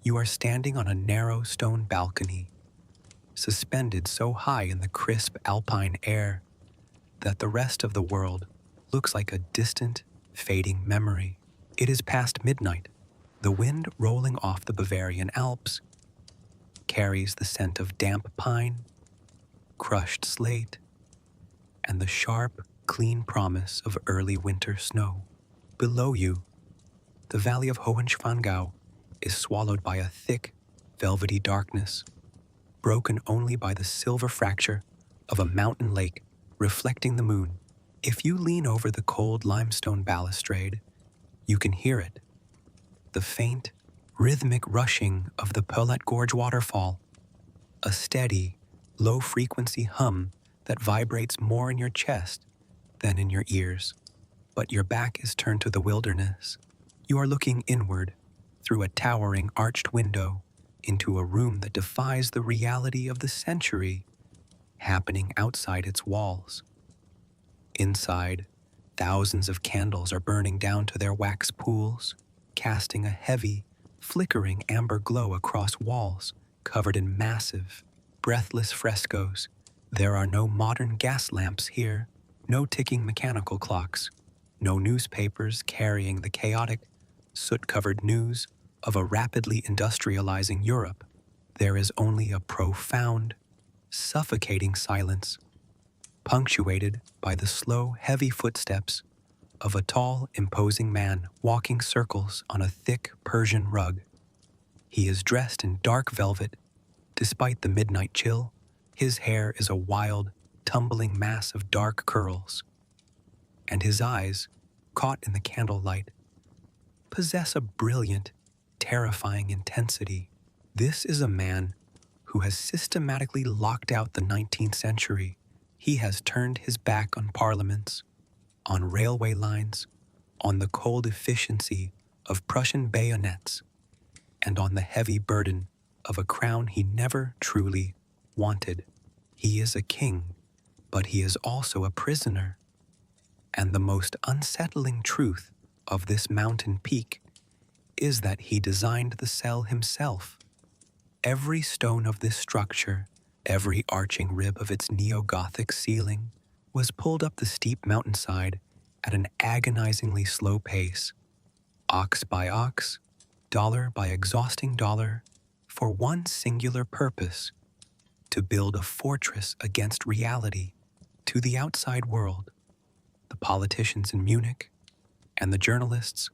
You are standing on a narrow stone balcony, suspended so high in the crisp alpine air that the rest of the world looks like a distant, fading memory. It is past midnight. The wind rolling off the Bavarian Alps carries the scent of damp pine, crushed slate, and the sharp, clean promise of early winter snow. Below you, the valley of Hohenschwangau is swallowed by a thick, velvety darkness, broken only by the silver fracture of a mountain lake reflecting the moon. If you lean over the cold limestone balustrade, you can hear it, the faint, rhythmic rushing of the Peulhat Gorge waterfall, a steady, low-frequency hum that vibrates more in your chest than in your ears. But your back is turned to the wilderness. You are looking inward through a towering arched window into a room that defies the reality of the century happening outside its walls. Inside, thousands of candles are burning down to their wax pools, casting a heavy, flickering amber glow across walls covered in massive, breathless frescoes. There are no modern gas lamps here, no ticking mechanical clocks, no newspapers carrying the chaotic, soot-covered news of a rapidly industrializing Europe. There is only a profound, suffocating silence, punctuated by the slow, heavy footsteps of a tall, imposing man walking circles on a thick Persian rug. He is dressed in dark velvet. Despite the midnight chill, his hair is a wild, tumbling mass of dark curls, and his eyes, caught in the candlelight, possess a brilliant, terrifying intensity. This is a man who has systematically locked out the 19th century. He has turned his back on parliaments, on railway lines, on the cold efficiency of Prussian bayonets, and on the heavy burden of a crown he never truly wanted. He is a king, but he is also a prisoner. And the most unsettling truth of this mountain peak is that he designed the cell himself. Every stone of this structure, every arching rib of its neo-Gothic ceiling, was pulled up the steep mountainside at an agonizingly slow pace, ox by ox, dollar by exhausting dollar, for one singular purpose: to build a fortress against reality, to the outside world, the politicians in Munich, and the journalists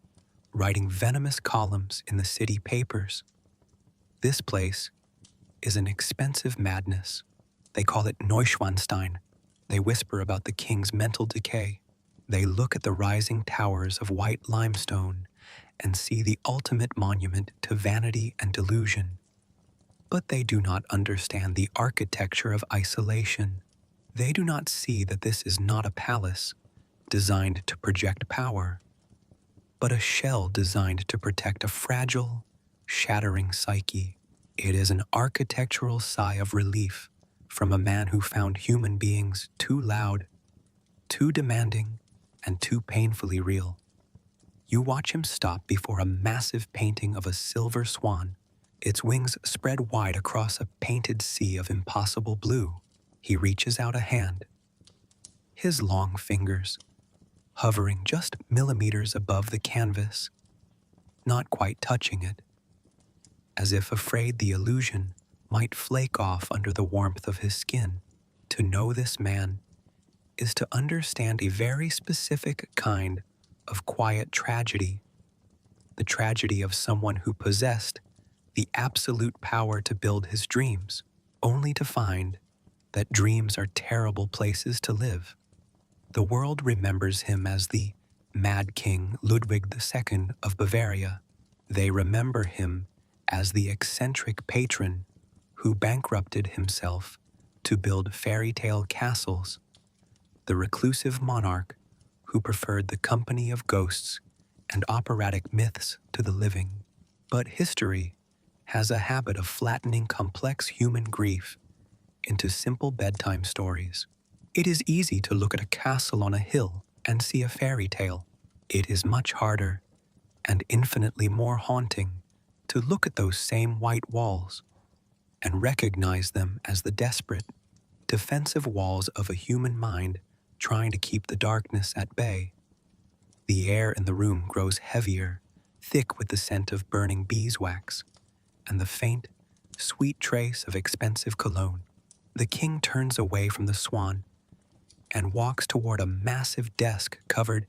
writing venomous columns in the city papers. This place is an expensive madness. They call it Neuschwanstein. They whisper about the king's mental decay. They look at the rising towers of white limestone and see the ultimate monument to vanity and delusion. But they do not understand the architecture of isolation. They do not see that this is not a palace designed to project power, but a shell designed to protect a fragile, shattering psyche. It is an architectural sigh of relief from a man who found human beings too loud, too demanding, and too painfully real. You watch him stop before a massive painting of a silver swan, its wings spread wide across a painted sea of impossible blue. He reaches out a hand, his long fingers hovering just millimeters above the canvas, not quite touching it, as if afraid the illusion might flake off under the warmth of his skin. To know this man is to understand a very specific kind of quiet tragedy, the tragedy of someone who possessed the absolute power to build his dreams, only to find that dreams are terrible places to live. The world remembers him as the Mad King Ludwig II of Bavaria. They remember him as the eccentric patron who bankrupted himself to build fairytale castles, the reclusive monarch who preferred the company of ghosts and operatic myths to the living. But history has a habit of flattening complex human grief into simple bedtime stories. It is easy to look at a castle on a hill and see a fairy tale. It is much harder and infinitely more haunting to look at those same white walls and recognize them as the desperate, defensive walls of a human mind trying to keep the darkness at bay. The air in the room grows heavier, thick with the scent of burning beeswax and the faint, sweet trace of expensive cologne. The king turns away from the swan and walks toward a massive desk covered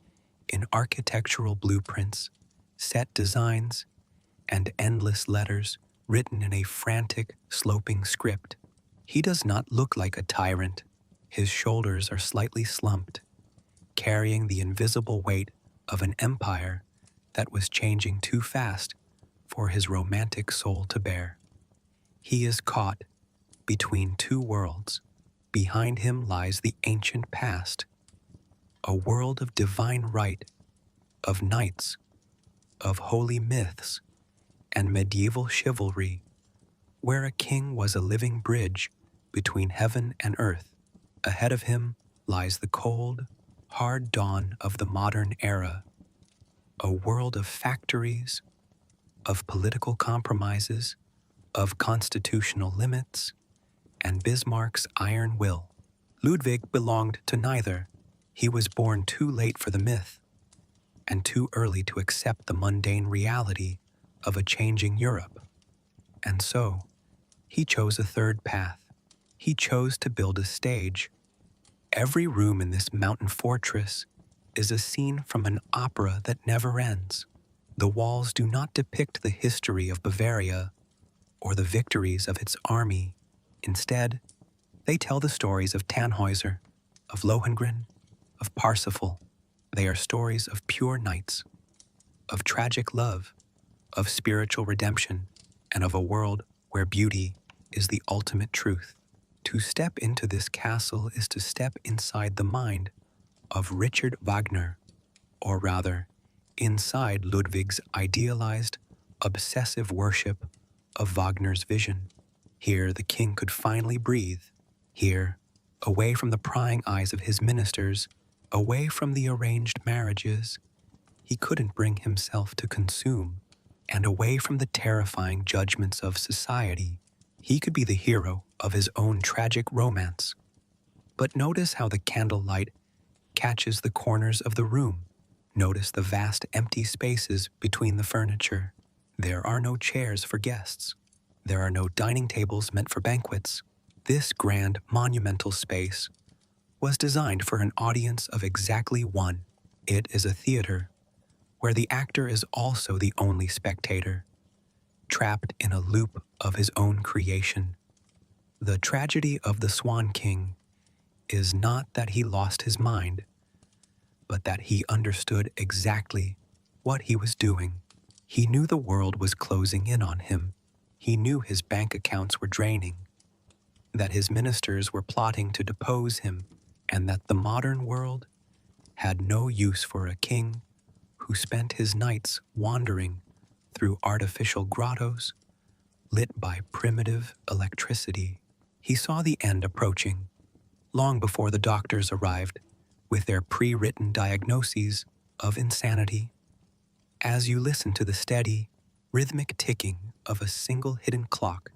in architectural blueprints, set designs, and endless letters written in a frantic, sloping script. He does not look like a tyrant. His shoulders are slightly slumped, carrying the invisible weight of an empire that was changing too fast for his romantic soul to bear. He is caught between two worlds. Behind him lies the ancient past, a world of divine right, of knights, of holy myths, and medieval chivalry, where a king was a living bridge between heaven and earth. Ahead of him lies the cold, hard dawn of the modern era, a world of factories, of political compromises, of constitutional limits, and Bismarck's iron will. Ludwig belonged to neither. He was born too late for the myth, and too early to accept the mundane reality of a changing Europe. And so, he chose a third path. He chose to build a stage. Every room in this mountain fortress is a scene from an opera that never ends. The walls do not depict the history of Bavaria or the victories of its army. Instead, they tell the stories of Tannhäuser, of Lohengrin, of Parsifal. They are stories of pure knights, of tragic love, of spiritual redemption, and of a world where beauty is the ultimate truth. To step into this castle is to step inside the mind of Richard Wagner, or rather, inside Ludwig's idealized, obsessive worship of Wagner's vision. Here the king could finally breathe. Here, away from the prying eyes of his ministers, away from the arranged marriages he couldn't bring himself to consume, and away from the terrifying judgments of society, he could be the hero of his own tragic romance. But notice how the candlelight catches the corners of the room. Notice the vast empty spaces between the furniture. There are no chairs for guests. There are no dining tables meant for banquets. This grand, monumental space was designed for an audience of exactly one. It is a theater, where the actor is also the only spectator, trapped in a loop of his own creation. The tragedy of the Swan King is not that he lost his mind, but that he understood exactly what he was doing. He knew the world was closing in on him. He knew his bank accounts were draining, that his ministers were plotting to depose him, and that the modern world had no use for a king who spent his nights wandering through artificial grottos lit by primitive electricity. He saw the end approaching, long before the doctors arrived with their pre-written diagnoses of insanity. As you listen to the steady, rhythmic ticking of a single hidden clock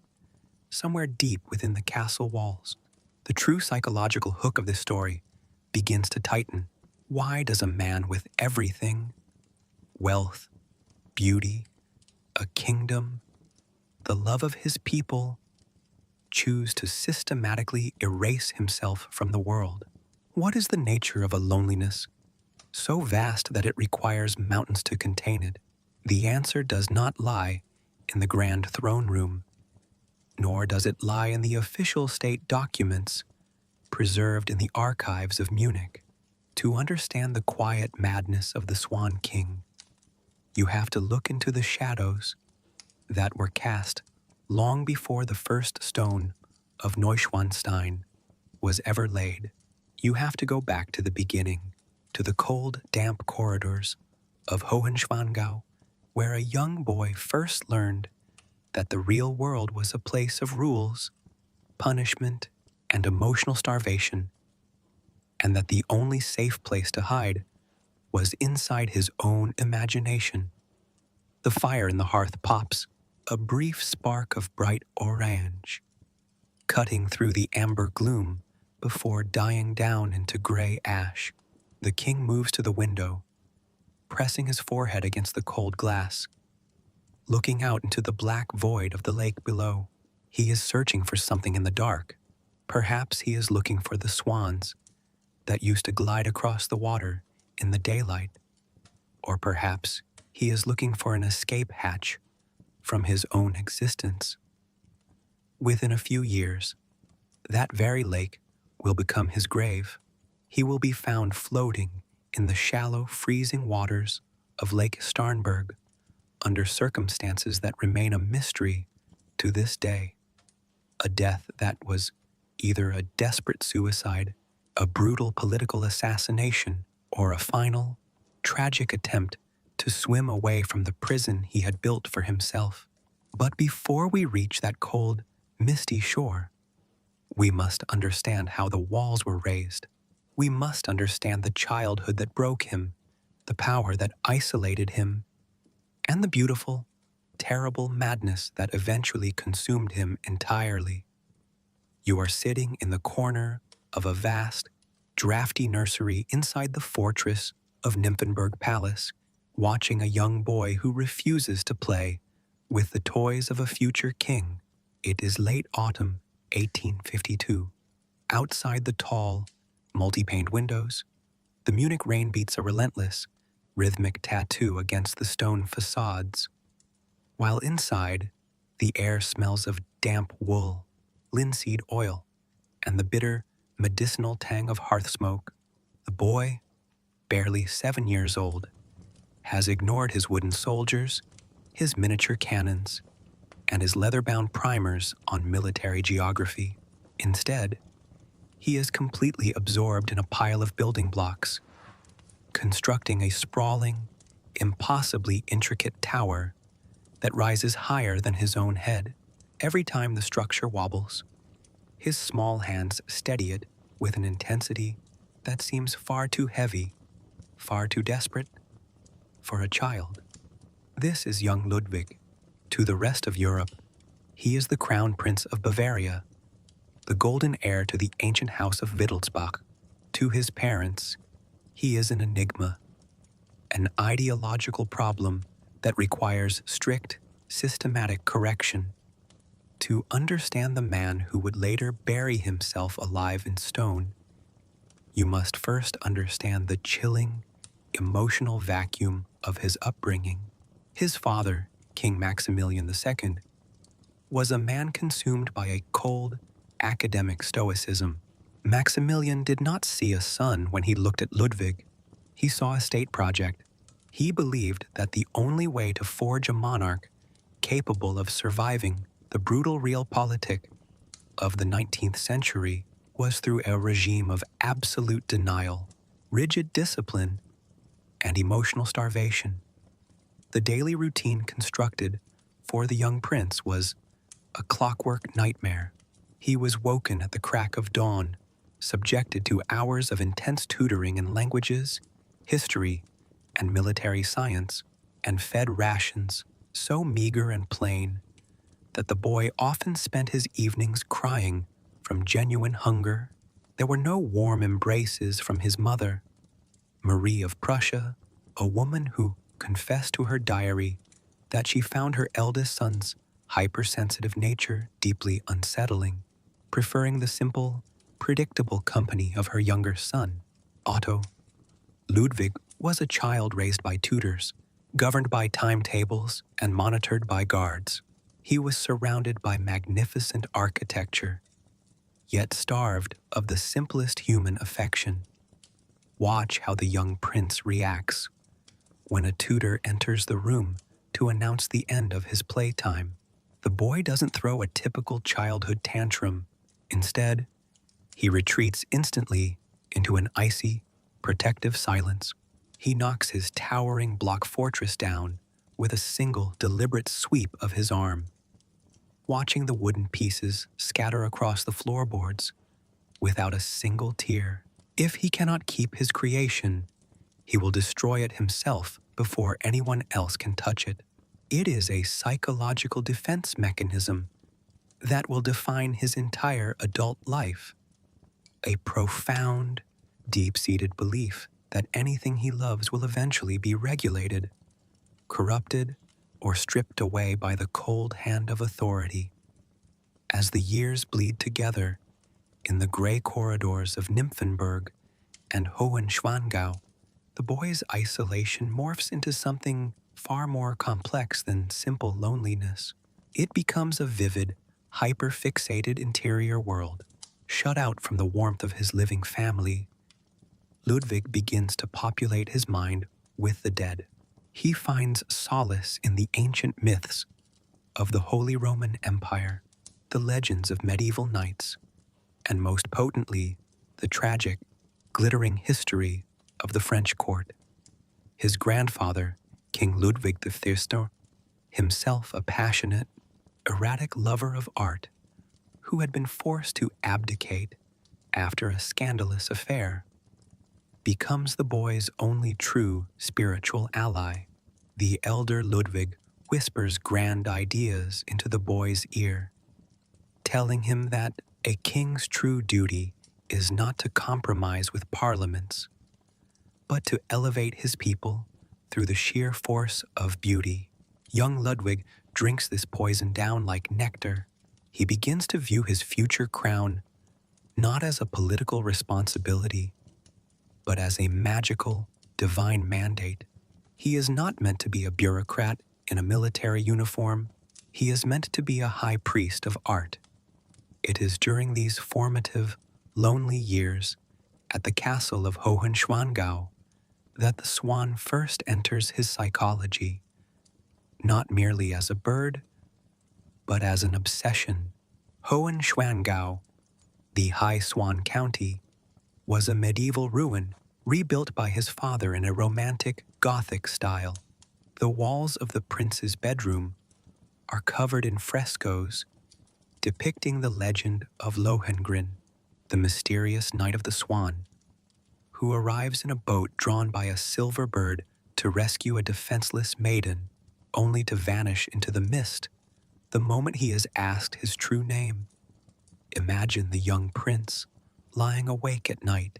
somewhere deep within the castle walls, the true psychological hook of this story begins to tighten. Why does a man with everything, wealth, beauty, a kingdom, the love of his people, choose to systematically erase himself from the world? What is the nature of a loneliness so vast that it requires mountains to contain it? The answer does not lie in the grand throne room, nor does it lie in the official state documents preserved in the archives of Munich. To understand the quiet madness of the Swan King, you have to look into the shadows that were cast long before the first stone of Neuschwanstein was ever laid. You have to go back to the beginning, to the cold, damp corridors of Hohenschwangau, where a young boy first learned that the real world was a place of rules, punishment, and emotional starvation, and that the only safe place to hide was inside his own imagination. The fire in the hearth pops, a brief spark of bright orange, cutting through the amber gloom before dying down into gray ash. The king moves to the window, pressing his forehead against the cold glass, looking out into the black void of the lake below. He is searching for something in the dark. Perhaps he is looking for the swans that used to glide across the water in the daylight. Or perhaps he is looking for an escape hatch from his own existence. Within a few years, that very lake will become his grave. He will be found floating in the shallow, freezing waters of Lake Starnberg under circumstances that remain a mystery to this day. A death that was either a desperate suicide, a brutal political assassination, or a final, tragic attempt to swim away from the prison he had built for himself. But before we reach that cold, misty shore, we must understand how the walls were raised. We must understand the childhood that broke him, the power that isolated him, and the beautiful, terrible madness that eventually consumed him entirely. You are sitting in the corner of a vast, drafty nursery inside the fortress of Nymphenburg Palace, watching a young boy who refuses to play with the toys of a future king. It is late autumn, 1852. Outside the tall, multi-paned windows, the Munich rain beats a relentless, rhythmic tattoo against the stone facades, while inside, the air smells of damp wool, linseed oil, and the bitter, medicinal tang of hearth smoke. The boy, barely 7 years old, has ignored his wooden soldiers, his miniature cannons, and his leather-bound primers on military geography. Instead, he is completely absorbed in a pile of building blocks, constructing a sprawling, impossibly intricate tower that rises higher than his own head. Every time the structure wobbles, his small hands steady it with an intensity that seems far too heavy, far too desperate for a child. This is young Ludwig. To the rest of Europe, he is the crown prince of Bavaria, the golden heir to the ancient house of Wittelsbach. To his parents, he is an enigma, an ideological problem that requires strict, systematic correction. To understand the man who would later bury himself alive in stone, you must first understand the chilling, emotional vacuum of his upbringing. His father, King Maximilian II, was a man consumed by a cold, academic stoicism. Maximilian did not see a son when he looked at Ludwig. He saw a state project. He believed that the only way to forge a monarch capable of surviving the brutal realpolitik of the 19th century was through a regime of absolute denial, rigid discipline, and emotional starvation. The daily routine constructed for the young prince was a clockwork nightmare. He was woken at the crack of dawn, subjected to hours of intense tutoring in languages, history, and military science, and fed rations so meager and plain that the boy often spent his evenings crying from genuine hunger. There were no warm embraces from his mother, Marie of Prussia, a woman who confessed to her diary that she found her eldest son's hypersensitive nature deeply unsettling, preferring the simple, predictable company of her younger son, Otto. Ludwig was a child raised by tutors, governed by timetables, and monitored by guards. He was surrounded by magnificent architecture, yet starved of the simplest human affection. Watch how the young prince reacts when a tutor enters the room to announce the end of his playtime. The boy doesn't throw a typical childhood tantrum. Instead, he retreats instantly into an icy, protective silence. He knocks his towering block fortress down with a single deliberate sweep of his arm, watching the wooden pieces scatter across the floorboards without a single tear. If he cannot keep his creation, he will destroy it himself before anyone else can touch it. It is a psychological defense mechanism that will define his entire adult life, a profound, deep-seated belief that anything he loves will eventually be regulated, corrupted, or stripped away by the cold hand of authority. As the years bleed together in the gray corridors of Nymphenburg and Hohenschwangau, the boy's isolation morphs into something far more complex than simple loneliness. It becomes a vivid, hyper-fixated interior world. Shut out from the warmth of his living family, Ludwig begins to populate his mind with the dead. He finds solace in the ancient myths of the Holy Roman Empire, the legends of medieval knights, and most potently, the tragic, glittering history of the French court. His grandfather, King Ludwig II, himself a passionate, erratic lover of art, who had been forced to abdicate after a scandalous affair, becomes the boy's only true spiritual ally. The elder Ludwig whispers grand ideas into the boy's ear, telling him that a king's true duty is not to compromise with parliaments, but to elevate his people through the sheer force of beauty. Young Ludwig drinks this poison down like nectar. He begins to view his future crown not as a political responsibility, but as a magical, divine mandate. He is not meant to be a bureaucrat in a military uniform. He is meant to be a high priest of art. It is during these formative, lonely years at the castle of Hohenschwangau that the swan first enters his psychology, not merely as a bird, but as an obsession. Hohenschwangau, the High Swan County, was a medieval ruin rebuilt by his father in a romantic Gothic style. The walls of the prince's bedroom are covered in frescoes depicting the legend of Lohengrin, the mysterious Knight of the Swan, who arrives in a boat drawn by a silver bird to rescue a defenseless maiden, only to vanish into the mist the moment he is asked his true name. Imagine the young prince lying awake at night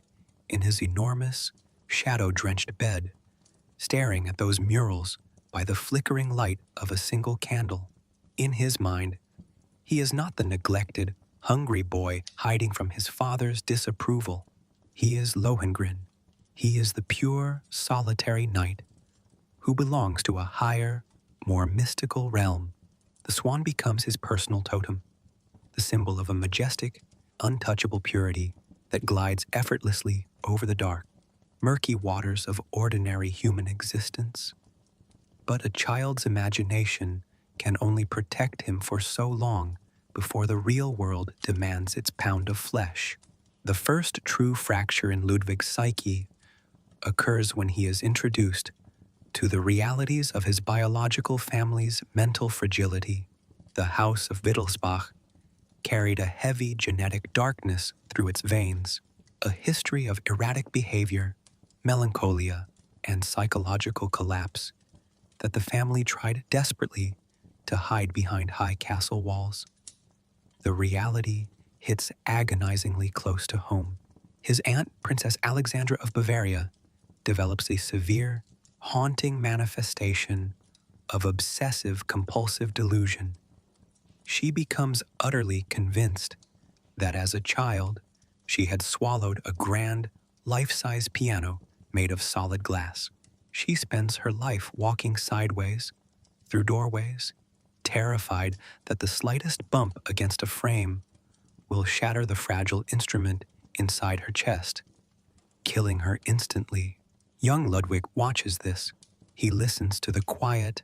in his enormous, shadow-drenched bed, staring at those murals by the flickering light of a single candle. In his mind, he is not the neglected, hungry boy hiding from his father's disapproval. He is Lohengrin. He is the pure, solitary knight who belongs to a higher, more mystical realm. The swan becomes his personal totem, the symbol of a majestic, untouchable purity that glides effortlessly over the dark, murky waters of ordinary human existence. But a child's imagination can only protect him for so long before the real world demands its pound of flesh. The first true fracture in Ludwig's psyche occurs when he is introduced to the realities of his biological family's mental fragility. The House of Wittelsbach carried a heavy genetic darkness through its veins, a history of erratic behavior, melancholia, and psychological collapse that the family tried desperately to hide behind high castle walls. The reality hits agonizingly close to home. His aunt, Princess Alexandra of Bavaria, develops a severe, haunting manifestation of obsessive-compulsive delusion. She becomes utterly convinced that as a child, she had swallowed a grand, life-size piano made of solid glass. She spends her life walking sideways, through doorways, terrified that the slightest bump against a frame will shatter the fragile instrument inside her chest, killing her instantly. Young Ludwig watches this. He listens to the quiet,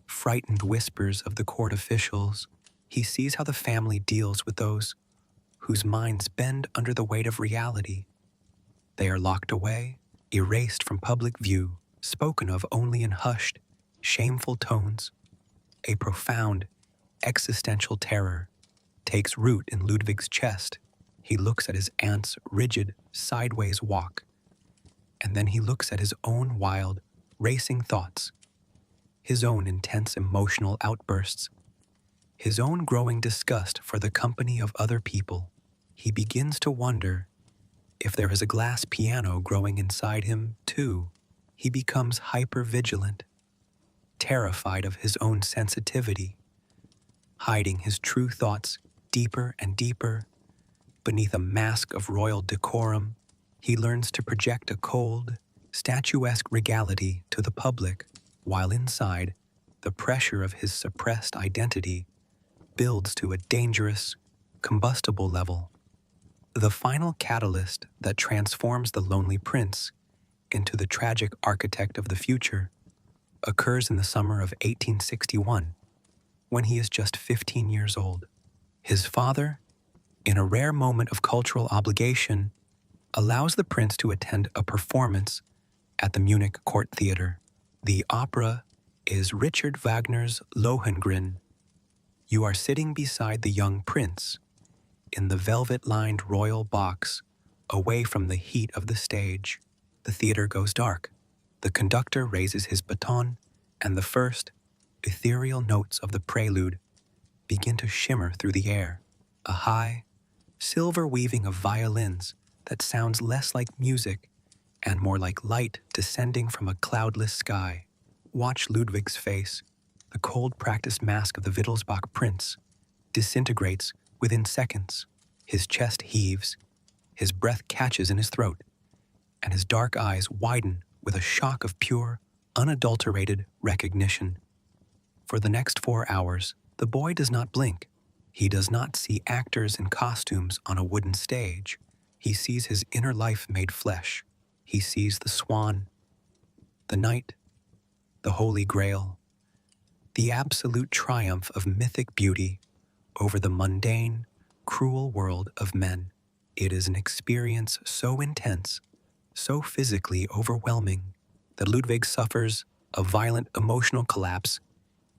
frightened whispers of the court officials. He sees how the family deals with those whose minds bend under the weight of reality. They are locked away, erased from public view, spoken of only in hushed, shameful tones. A profound, existential terror takes root in Ludwig's chest. He looks at his aunt's rigid, sideways walk, and then he looks at his own wild, racing thoughts. his own intense emotional outbursts, his own growing disgust for the company of other people. He begins to wonder if there is a glass piano growing inside him, too. He becomes hyper-vigilant, terrified of his own sensitivity, hiding his true thoughts deeper and deeper beneath a mask of royal decorum. He learns to project a cold, statuesque regality to the public, while inside, the pressure of his suppressed identity builds to a dangerous, combustible level. The final catalyst that transforms the lonely prince into the tragic architect of the future occurs in the summer of 1861, when he is just 15 years old. His father, in a rare moment of cultural obligation, allows the prince to attend a performance at the Munich Court Theater. The opera is Richard Wagner's Lohengrin. You are sitting beside the young prince in the velvet-lined royal box, away from the heat of the stage. The theater goes dark. The conductor raises his baton, and the first, ethereal notes of the prelude begin to shimmer through the air. A high, silver weaving of violins that sounds less like music and more like light descending from a cloudless sky. Watch Ludwig's face. The cold, practiced mask of the Wittelsbach prince disintegrates within seconds. His chest heaves, his breath catches in his throat, and his dark eyes widen with a shock of pure, unadulterated recognition. For the next 4 hours, the boy does not blink. He does not see actors in costumes on a wooden stage. He sees his inner life made flesh. He sees the swan, the knight, the Holy Grail, the absolute triumph of mythic beauty over the mundane, cruel world of men. It is an experience so intense, so physically overwhelming, that Ludwig suffers a violent emotional collapse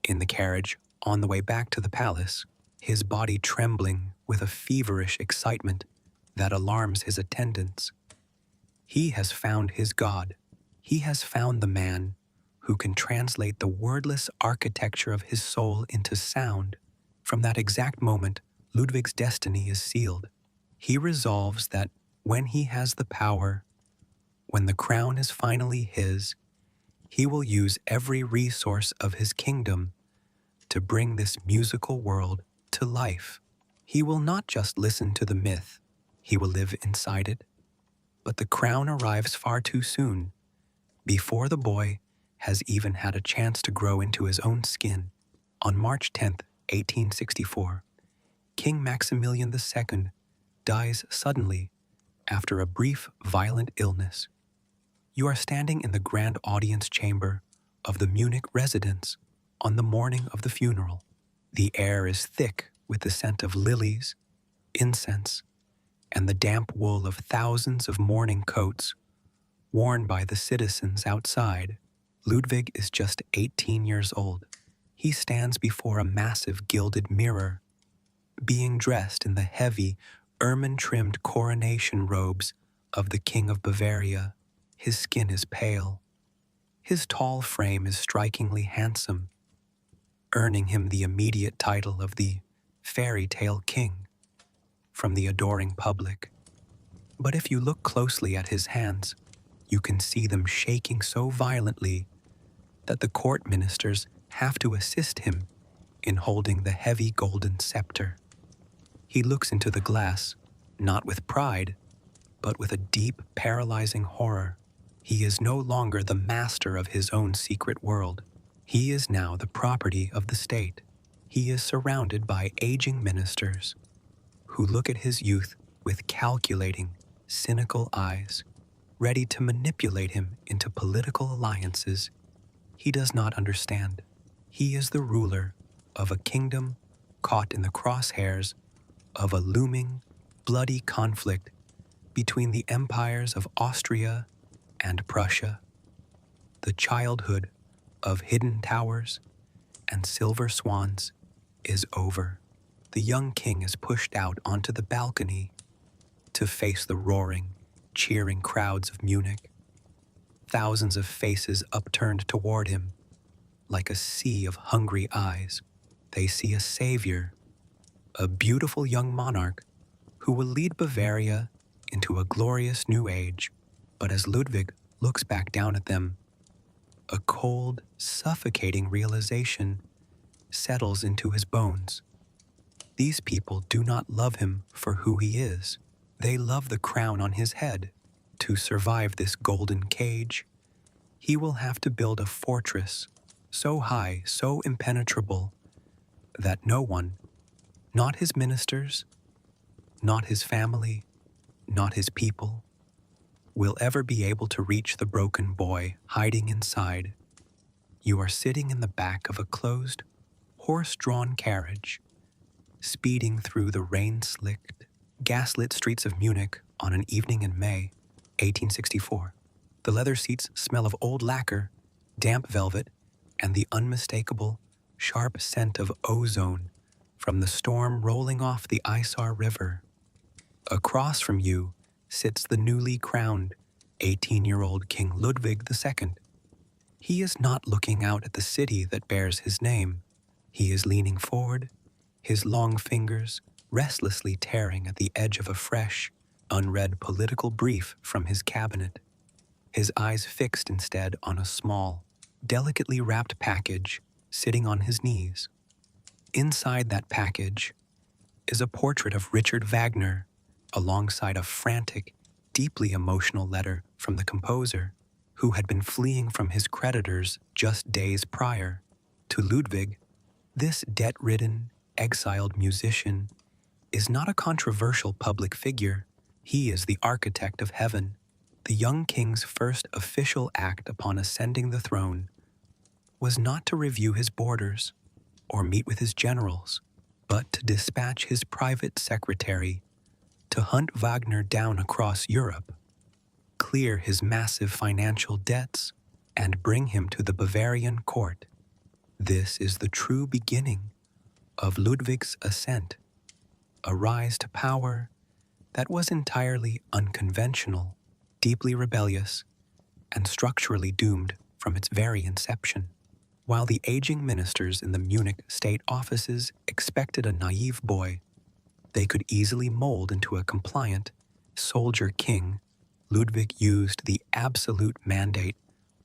in the carriage on the way back to the palace, his body trembling with a feverish excitement that alarms his attendants. He has found his God. He has found the man who can translate the wordless architecture of his soul into sound. From that exact moment, Ludwig's destiny is sealed. He resolves that when he has the power, when the crown is finally his, he will use every resource of his kingdom to bring this musical world to life. He will not just listen to the myth, he will live inside it. But the crown arrives far too soon, before the boy has even had a chance to grow into his own skin. On March 10th, 1864, King Maximilian II dies suddenly after a brief, violent illness. You are standing in the grand audience chamber of the Munich residence on the morning of the funeral. The air is thick with the scent of lilies, incense, and the damp wool of thousands of mourning coats worn by the citizens outside. Ludwig is just 18 years old. He stands before a massive gilded mirror, being dressed in the heavy, ermine-trimmed coronation robes of the King of Bavaria. His skin is pale. His tall frame is strikingly handsome, earning him the immediate title of the fairytale king from the adoring public. But if you look closely at his hands, you can see them shaking so violently that the court ministers have to assist him in holding the heavy golden scepter. He looks into the glass, not with pride, but with a deep, paralyzing horror. He is no longer the master of his own secret world. He is now the property of the state. He is surrounded by aging ministers who look at his youth with calculating, cynical eyes, ready to manipulate him into political alliances he does not understand. He is the ruler of a kingdom caught in the crosshairs of a looming, bloody conflict between the empires of Austria and Prussia. The childhood of hidden towers and silver swans is over. The young king is pushed out onto the balcony to face the roaring, cheering crowds of Munich. Thousands of faces upturned toward him, like a sea of hungry eyes. They see a savior, a beautiful young monarch who will lead Bavaria into a glorious new age. But as Ludwig looks back down at them, a cold, suffocating realization settles into his bones. These people do not love him for who he is. They love the crown on his head. To survive this golden cage, he will have to build a fortress so high, so impenetrable, that no one, not his ministers, not his family, not his people, will ever be able to reach the broken boy hiding inside. You are sitting in the back of a closed, horse-drawn carriage, speeding through the rain-slicked, gaslit streets of Munich on an evening in May, 1864. The leather seats smell of old lacquer, damp velvet, and the unmistakable, sharp scent of ozone from the storm rolling off the Isar River. Across from you sits the newly crowned 18-year-old King Ludwig II. He is not looking out at the city that bears his name. He is leaning forward, his long fingers restlessly tearing at the edge of a fresh, unread political brief from his cabinet. His eyes fixed instead on a small, delicately wrapped package sitting on his knees. Inside that package is a portrait of Richard Wagner alongside a frantic, deeply emotional letter from the composer, who had been fleeing from his creditors just days prior. To Ludwig, this debt-ridden, exiled musician is not a controversial public figure. He is the architect of heaven. The young king's first official act upon ascending the throne was not to review his borders or meet with his generals, but to dispatch his private secretary to hunt Wagner down across Europe, clear his massive financial debts, and bring him to the Bavarian court. This is the true beginning of Ludwig's ascent, a rise to power that was entirely unconventional, deeply rebellious, and structurally doomed from its very inception. While the aging ministers in the Munich state offices expected a naive boy they could easily mold into a compliant soldier king, Ludwig used the absolute mandate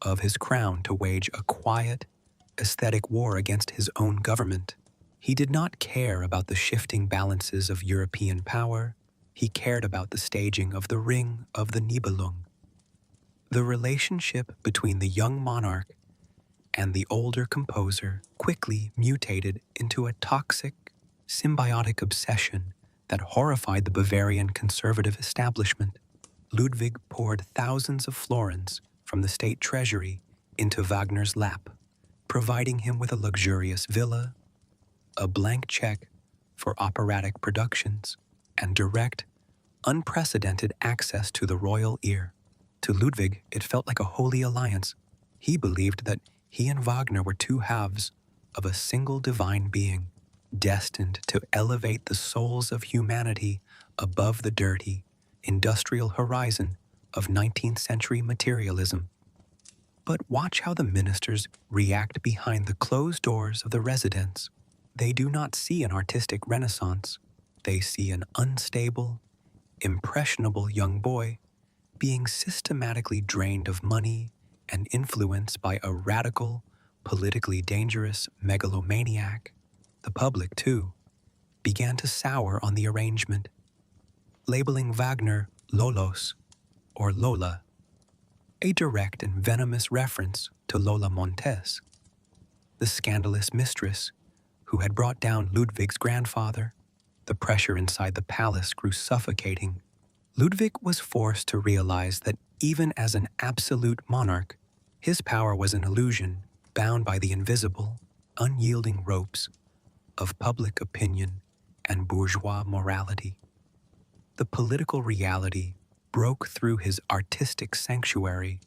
of his crown to wage a quiet, aesthetic war against his own government. He did not care about the shifting balances of European power. He cared about the staging of the Ring of the Nibelung. The relationship between the young monarch and the older composer quickly mutated into a toxic, symbiotic obsession that horrified the Bavarian conservative establishment. Ludwig poured thousands of florins from the state treasury into Wagner's lap, providing him with a luxurious villa, a blank check for operatic productions, and direct, unprecedented access to the royal ear. To Ludwig, it felt like a holy alliance. He believed that he and Wagner were two halves of a single divine being, destined to elevate the souls of humanity above the dirty, industrial horizon of 19th century materialism. But watch how the ministers react behind the closed doors of the residence. They do not see an artistic renaissance. They see an unstable, impressionable young boy being systematically drained of money and influenced by a radical, politically dangerous megalomaniac. The public, too, began to sour on the arrangement, labeling Wagner Lolos, or Lola, a direct and venomous reference to Lola Montez, the scandalous mistress who had brought down Ludwig's grandfather. The pressure inside the palace grew suffocating. Ludwig was forced to realize that even as an absolute monarch, his power was an illusion bound by the invisible, unyielding ropes of public opinion and bourgeois morality. The political reality broke through his artistic sanctuary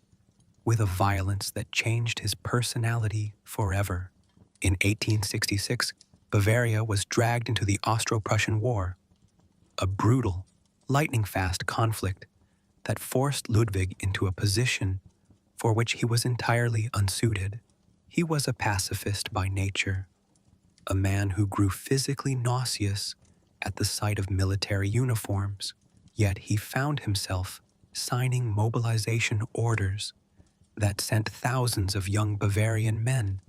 with a violence that changed his personality forever. In 1866, Bavaria was dragged into the Austro-Prussian War, a brutal, lightning-fast conflict that forced Ludwig into a position for which he was entirely unsuited. He was a pacifist by nature, a man who grew physically nauseous at the sight of military uniforms, yet he found himself signing mobilization orders that sent thousands of young Bavarian men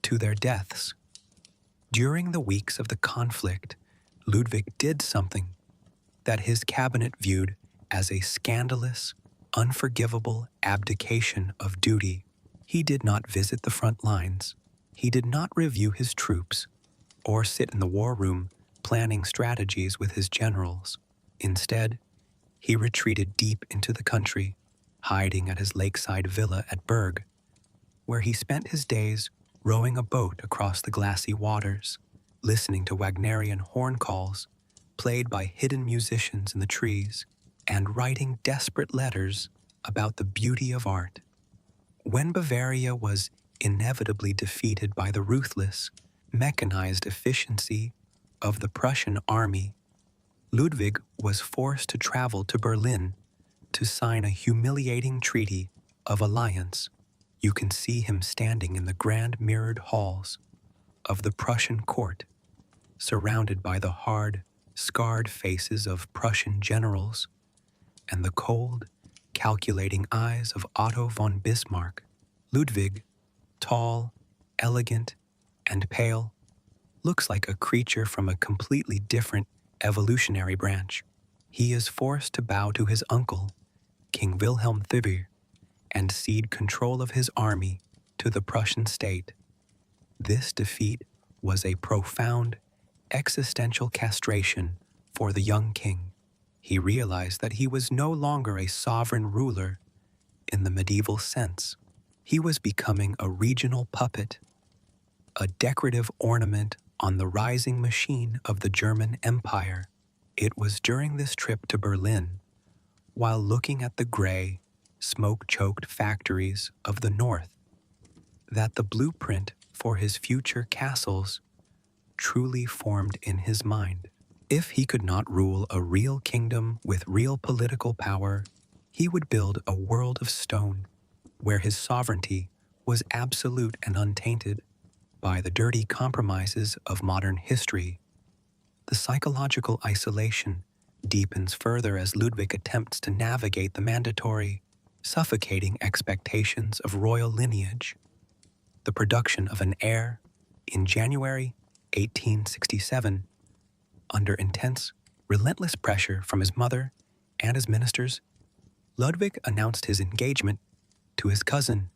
to their deaths. During the weeks of the conflict, Ludwig did something that his cabinet viewed as a scandalous, unforgivable abdication of duty. He did not visit the front lines. He did not review his troops or sit in the war room planning strategies with his generals. Instead, he retreated deep into the country, hiding at his lakeside villa at Berg, where he spent his days rowing a boat across the glassy waters, listening to Wagnerian horn calls played by hidden musicians in the trees, and writing desperate letters about the beauty of art. When Bavaria was inevitably defeated by the ruthless, mechanized efficiency of the Prussian army, Ludwig was forced to travel to Berlin to sign a humiliating treaty of alliance. You can see him standing in the grand mirrored halls of the Prussian court, surrounded by the hard, scarred faces of Prussian generals and the cold, calculating eyes of Otto von Bismarck. Ludwig, tall, elegant, and pale, looks like a creature from a completely different evolutionary branch. He is forced to bow to his uncle, King Wilhelm II, and cede control of his army to the Prussian state. This defeat was a profound, existential castration for the young king. He realized that he was no longer a sovereign ruler in the medieval sense. He was becoming a regional puppet, a decorative ornament on the rising machine of the German Empire. It was during this trip to Berlin, while looking at the gray, smoke-choked factories of the north, that the blueprint for his future castles truly formed in his mind. If he could not rule a real kingdom with real political power, he would build a world of stone where his sovereignty was absolute and untainted by the dirty compromises of modern history. The psychological isolation deepens further as Ludwig attempts to navigate the mandatory, suffocating expectations of royal lineage. The production of an heir in January 1867, under intense, relentless pressure from his mother and his ministers, Ludwig announced his engagement to his cousin,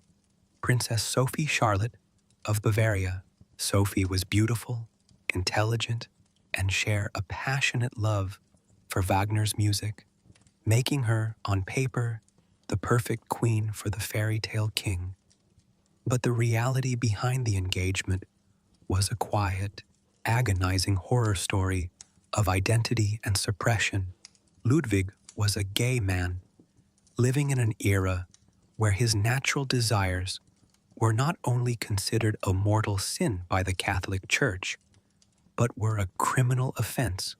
Princess Sophie Charlotte of Bavaria. Sophie was beautiful, intelligent, and shared a passionate love for Wagner's music, making her, on paper, the perfect queen for the fairy tale king. But the reality behind the engagement was a quiet, agonizing horror story of identity and suppression. Ludwig was a gay man, living in an era where his natural desires were not only considered a mortal sin by the Catholic Church, but were a criminal offense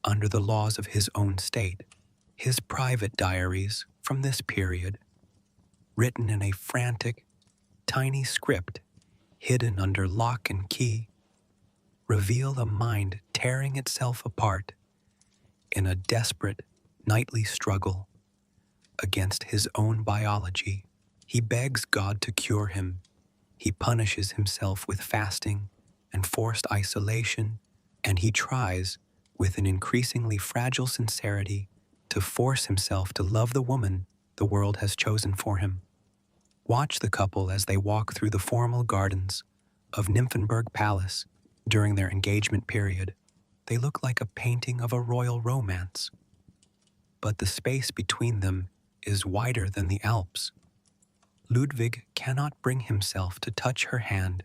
under the laws of his own state. His private diaries from this period, written in a frantic, tiny script hidden under lock and key, reveal a mind tearing itself apart in a desperate, nightly struggle against his own biology. He begs God to cure him. He punishes himself with fasting and forced isolation, and he tries, with an increasingly fragile sincerity, to force himself to love the woman the world has chosen for him. Watch the couple as they walk through the formal gardens of Nymphenburg Palace during their engagement period. They look like a painting of a royal romance. But the space between them is wider than the Alps. Ludwig cannot bring himself to touch her hand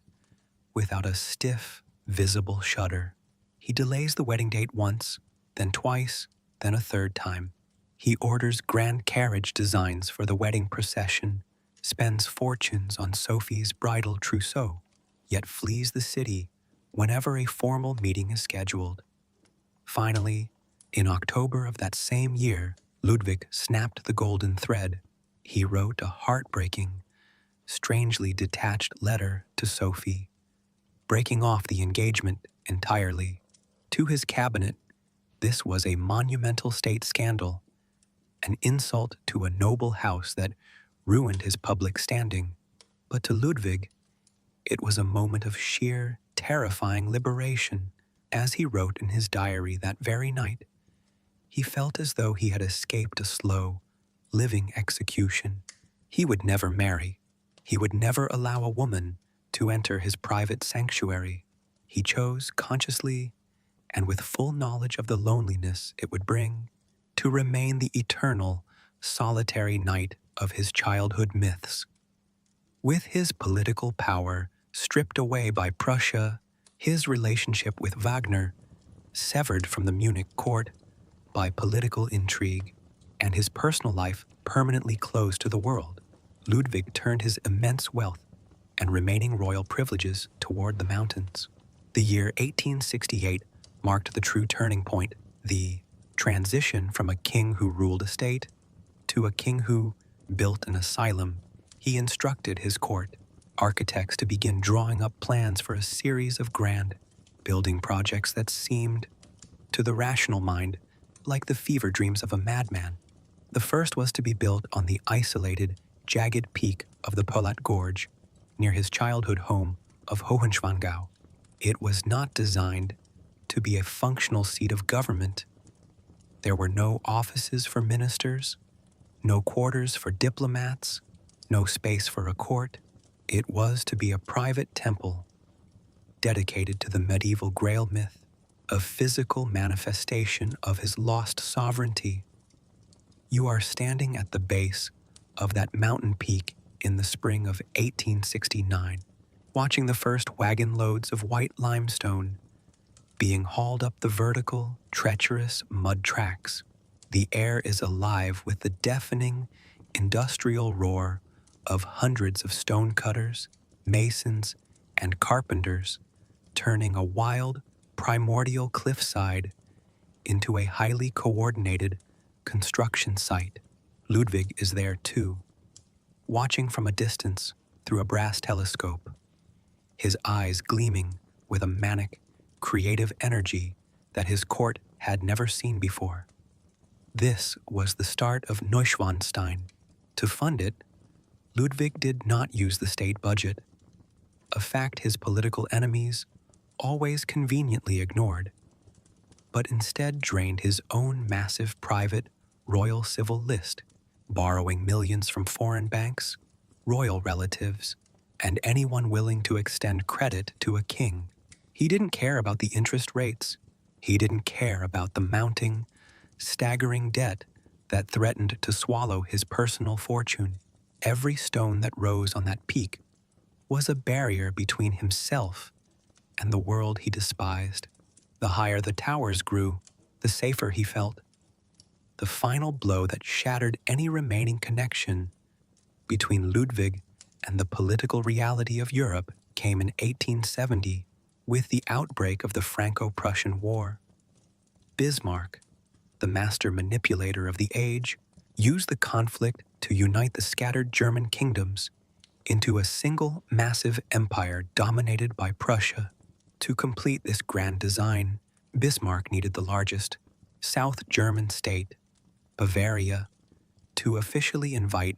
without a stiff, visible shudder. He delays the wedding date once, then twice, then a third time. He orders grand carriage designs for the wedding procession, spends fortunes on Sophie's bridal trousseau, yet flees the city whenever a formal meeting is scheduled. Finally, in October of that same year, Ludwig snapped the golden thread. He wrote a heartbreaking, strangely detached letter to Sophie, breaking off the engagement entirely. To his cabinet, this was a monumental state scandal, an insult to a noble house that ruined his public standing. But to Ludwig, it was a moment of sheer, terrifying liberation. As he wrote in his diary that very night, he felt as though he had escaped a slow, living execution. He would never marry. He would never allow a woman to enter his private sanctuary. He chose consciously and with full knowledge of the loneliness it would bring to remain the eternal, solitary knight of his childhood myths. With his political power stripped away by Prussia, his relationship with Wagner severed from the Munich court by political intrigue, and his personal life permanently closed to the world, Ludwig turned his immense wealth and remaining royal privileges toward the mountains. The year 1868 marked the true turning point, the transition from a king who ruled a state to a king who built an asylum. He instructed his court architects to begin drawing up plans for a series of grand building projects that seemed, to the rational mind, like the fever dreams of a madman. The first was to be built on the isolated, jagged peak of the Polat Gorge, near his childhood home of Hohenschwangau. It was not designed to be a functional seat of government. There were no offices for ministers, no quarters for diplomats, no space for a court. It was to be a private temple dedicated to the medieval Grail myth, a physical manifestation of his lost sovereignty. You are standing at the base of that mountain peak in the spring of 1869, watching the first wagon loads of white limestone being hauled up the vertical, treacherous mud tracks. The air is alive with the deafening, industrial roar of hundreds of stonecutters, masons, and carpenters turning a wild, primordial cliffside into a highly coordinated construction site. Ludwig is there too, watching from a distance through a brass telescope, his eyes gleaming with a manic, creative energy that his court had never seen before. This was the start of Neuschwanstein. To fund it, Ludwig did not use the state budget, a fact his political enemies always conveniently ignored, but instead drained his own massive private royal civil list, borrowing millions from foreign banks, royal relatives, and anyone willing to extend credit to a king. He didn't care about the interest rates. He didn't care about the mounting, staggering debt that threatened to swallow his personal fortune. Every stone that rose on that peak was a barrier between himself and the world he despised. The higher the towers grew, the safer he felt. The final blow that shattered any remaining connection between Ludwig and the political reality of Europe came in 1870 with the outbreak of the Franco-Prussian War. Bismarck, the master manipulator of the age, used the conflict to unite the scattered German kingdoms into a single massive empire dominated by Prussia. To complete this grand design, Bismarck needed the largest South German state, Bavaria, to officially invite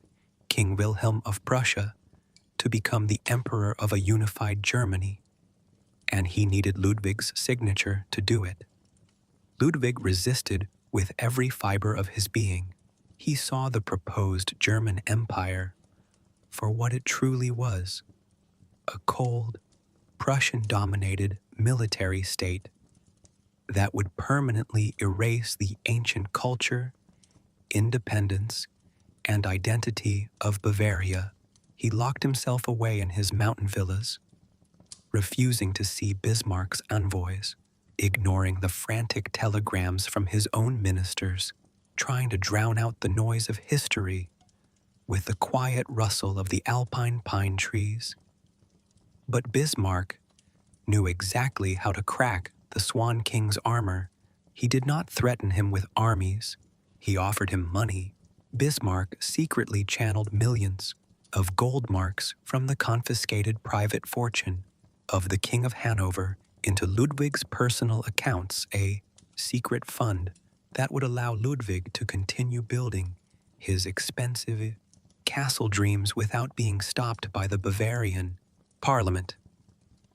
King Wilhelm of Prussia to become the emperor of a unified Germany, and he needed Ludwig's signature to do it. Ludwig resisted with every fiber of his being. He saw the proposed German Empire for what it truly was, a cold, Prussian-dominated military state that would permanently erase the ancient culture, independence, and identity of Bavaria. He locked himself away in his mountain villas, refusing to see Bismarck's envoys, ignoring the frantic telegrams from his own ministers, trying to drown out the noise of history with the quiet rustle of the alpine pine trees. But Bismarck knew exactly how to crack the Swan King's armor. He did not threaten him with armies. He offered him money. Bismarck secretly channeled millions of gold marks from the confiscated private fortune of the King of Hanover into Ludwig's personal accounts, a secret fund that would allow Ludwig to continue building his expensive castle dreams without being stopped by the Bavarian Parliament.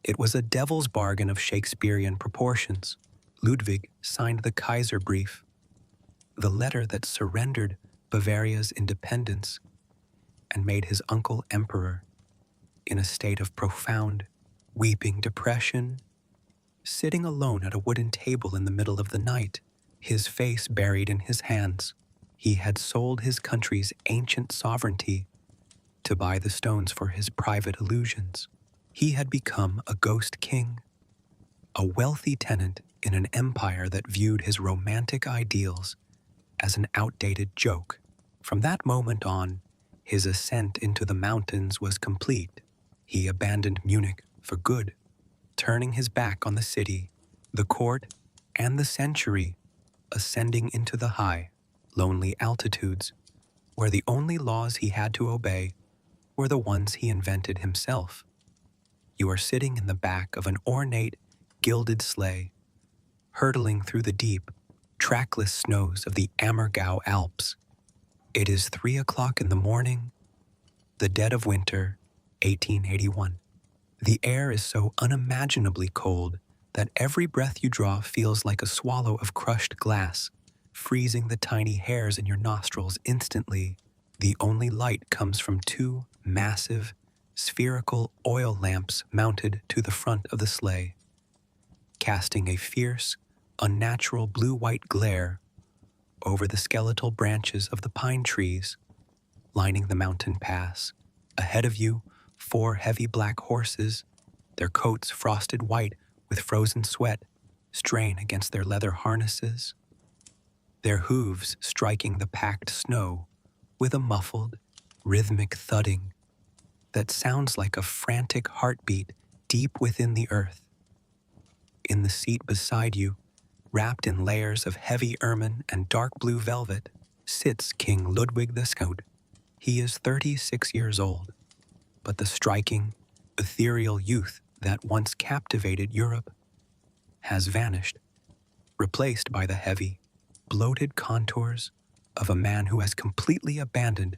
It was a devil's bargain of Shakespearean proportions. Ludwig signed the Kaiser brief, the letter that surrendered Bavaria's independence and made his uncle emperor, in a state of profound, weeping depression, sitting alone at a wooden table in the middle of the night, his face buried in his hands. He had sold his country's ancient sovereignty to buy the stones for his private illusions. He had become a ghost king, a wealthy tenant in an empire that viewed his romantic ideals as an outdated joke. From that moment on, his ascent into the mountains was complete. He abandoned Munich for good, turning his back on the city, the court, and the century, ascending into the high, lonely altitudes, where the only laws he had to obey were the ones he invented himself. You are sitting in the back of an ornate, gilded sleigh, hurtling through the deep, trackless snows of the Ammergau Alps. It is 3 o'clock in the morning, the dead of winter, 1881. The air is so unimaginably cold that every breath you draw feels like a swallow of crushed glass, freezing the tiny hairs in your nostrils instantly. The only light comes from two massive, spherical oil lamps mounted to the front of the sleigh, casting a fierce, unnatural blue-white glare over the skeletal branches of the pine trees lining the mountain pass. Ahead of you, 4 heavy black horses, their coats frosted white with frozen sweat, strain against their leather harnesses, their hooves striking the packed snow with a muffled, rhythmic thudding that sounds like a frantic heartbeat deep within the earth. In the seat beside you, wrapped in layers of heavy ermine and dark blue velvet, sits King Ludwig II. He is 36 years old, but the striking, ethereal youth that once captivated Europe has vanished, replaced by the heavy, bloated contours of a man who has completely abandoned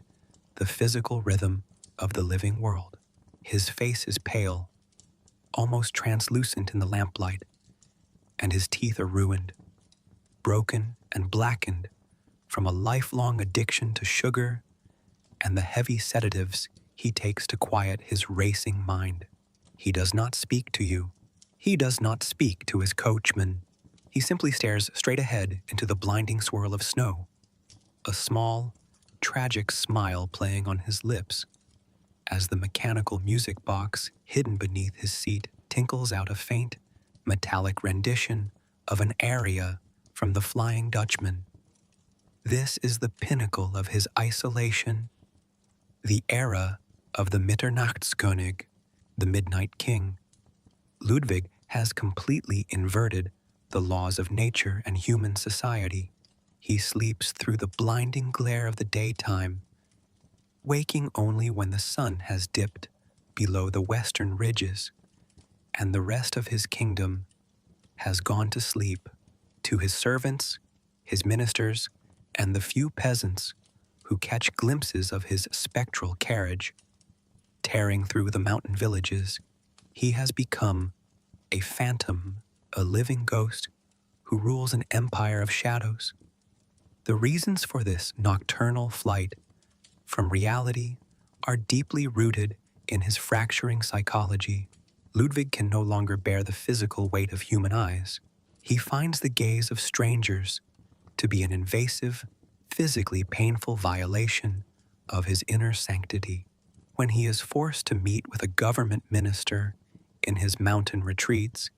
the physical rhythm of the living world. His face is pale, almost translucent in the lamplight, and his teeth are ruined, broken and blackened from a lifelong addiction to sugar and the heavy sedatives he takes to quiet his racing mind. He does not speak to you. He does not speak to his coachman. He simply stares straight ahead into the blinding swirl of snow, a small, tragic smile playing on his lips as the mechanical music box hidden beneath his seat tinkles out a faint, metallic rendition of an aria from the Flying Dutchman. This is the pinnacle of his isolation, the era of the Mitternachtskönig, the Midnight King. Ludwig has completely inverted the laws of nature and human society. He sleeps through the blinding glare of the daytime, waking only when the sun has dipped below the western ridges, and the rest of his kingdom has gone to sleep. To his servants, his ministers, and the few peasants who catch glimpses of his spectral carriage, tearing through the mountain villages, he has become a phantom, a living ghost who rules an empire of shadows. The reasons for this nocturnal flight from reality are deeply rooted in his fracturing psychology. Ludwig can no longer bear the physical weight of human eyes. He finds the gaze of strangers to be an invasive, physically painful violation of his inner sanctity. When he is forced to meet with a government minister in his mountain retreats,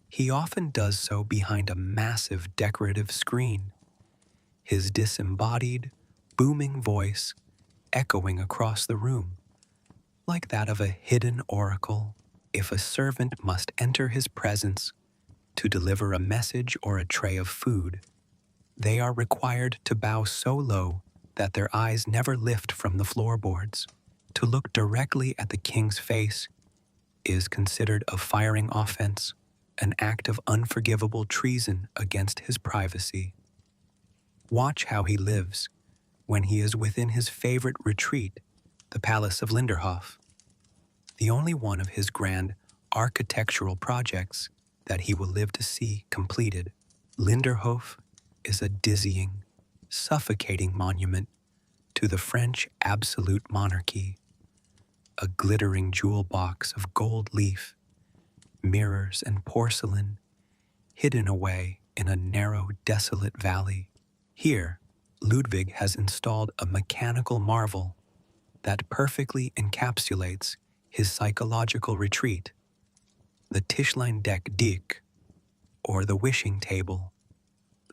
he often does so behind a massive decorative screen, his disembodied, booming voice echoing across the room, like that of a hidden oracle. If a servant must enter his presence to deliver a message or a tray of food, they are required to bow so low that their eyes never lift from the floorboards. To look directly at the king's face is considered a firing offense, an act of unforgivable treason against his privacy. Watch how he lives when he is within his favorite retreat, the Palace of Linderhof, the only one of his grand architectural projects that he will live to see completed. Linderhof is a dizzying, suffocating monument to the French absolute monarchy, a glittering jewel box of gold leaf, mirrors, and porcelain hidden away in a narrow, desolate valley. Here, Ludwig has installed a mechanical marvel that perfectly encapsulates his psychological retreat, the Tischlein Deck Dick, or the wishing table.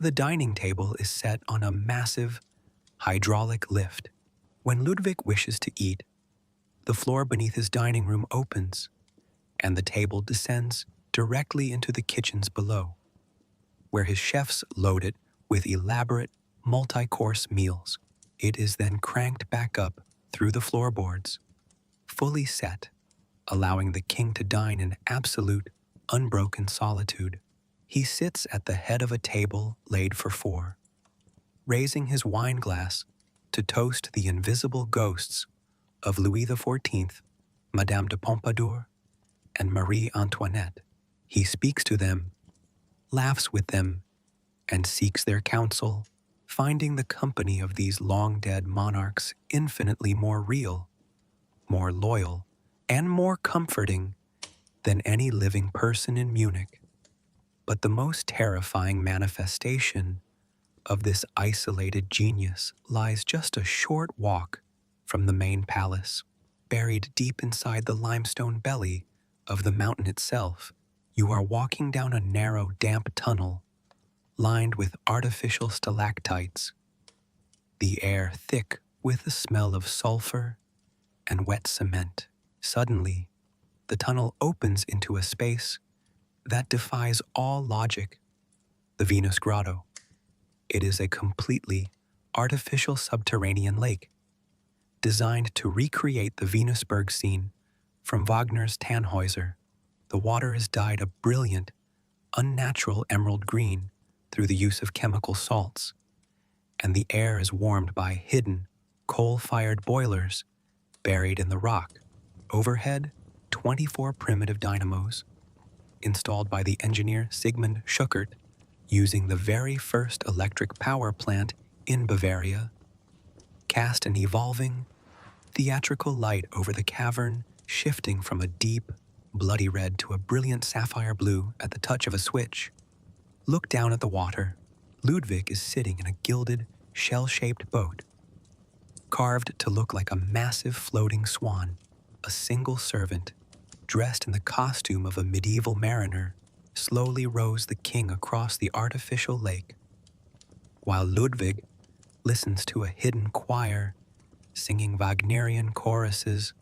The dining table is set on a massive hydraulic lift. When Ludwig wishes to eat, the floor beneath his dining room opens, and the table descends directly into the kitchens below, where his chefs load it with elaborate, multi-course meals. It is then cranked back up through the floorboards, fully set, allowing the king to dine in absolute, unbroken solitude. He sits at the head of a table laid for four, raising his wine glass to toast the invisible ghosts of Louis XIV, Madame de Pompadour, and Marie Antoinette. He speaks to them, laughs with them, and seeks their counsel, finding the company of these long-dead monarchs infinitely more real, more loyal, and more comforting than any living person in Munich. But the most terrifying manifestation of this isolated genius lies just a short walk from the main palace. Buried deep inside the limestone belly of the mountain itself, you are walking down a narrow, damp tunnel lined with artificial stalactites, the air thick with the smell of sulfur and wet cement. Suddenly, the tunnel opens into a space that defies all logic, the Venus Grotto. It is a completely artificial subterranean lake, designed to recreate the Venusberg scene from Wagner's Tannhäuser. The water is dyed a brilliant, unnatural emerald green through the use of chemical salts, and the air is warmed by hidden, coal-fired boilers buried in the rock. Overhead, 24 primitive dynamos, installed by the engineer Sigmund Schuckert, using the very first electric power plant in Bavaria, cast an evolving, theatrical light over the cavern, shifting from a deep, bloody red to a brilliant sapphire blue at the touch of a switch. Look down at the water. Ludwig is sitting in a gilded, shell-shaped boat, carved to look like a massive floating swan. A single servant, dressed in the costume of a medieval mariner, slowly rows the king across the artificial lake, while Ludwig listens to a hidden choir singing Wagnerian choruses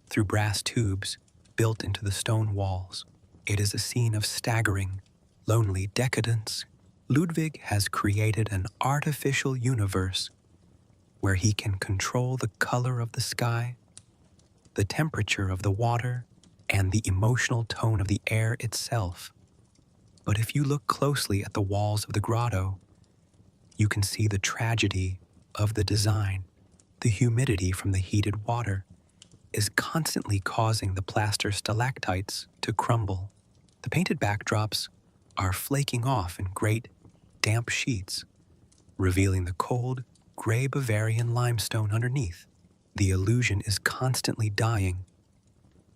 through brass tubes built into the stone walls. It is a scene of staggering, lonely decadence. Ludwig has created an artificial universe where he can control the color of the sky, the temperature of the water, and the emotional tone of the air itself. But if you look closely at the walls of the grotto, you can see the tragedy of the design. The humidity from the heated water is constantly causing the plaster stalactites to crumble. The painted backdrops are flaking off in great, damp sheets, revealing the cold, gray Bavarian limestone underneath. The illusion is constantly dying,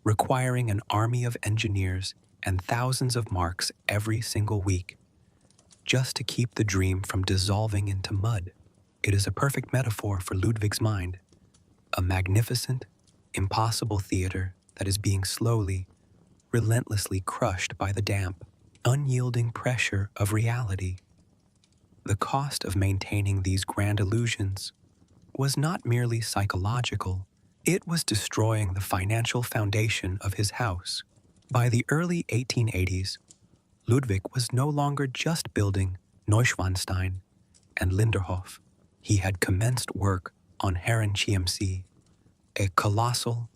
requiring an army of engineers and thousands of marks every single week, just to keep the dream from dissolving into mud. It is a perfect metaphor for Ludwig's mind, a magnificent, impossible theater that is being slowly, relentlessly crushed by the damp, unyielding pressure of reality. The cost of maintaining these grand illusions was not merely psychological, it was destroying the financial foundation of his house. By the early 1880s, Ludwig was no longer just building Neuschwanstein and Linderhof. He had commenced work on Herrenchiemsee, a colossal,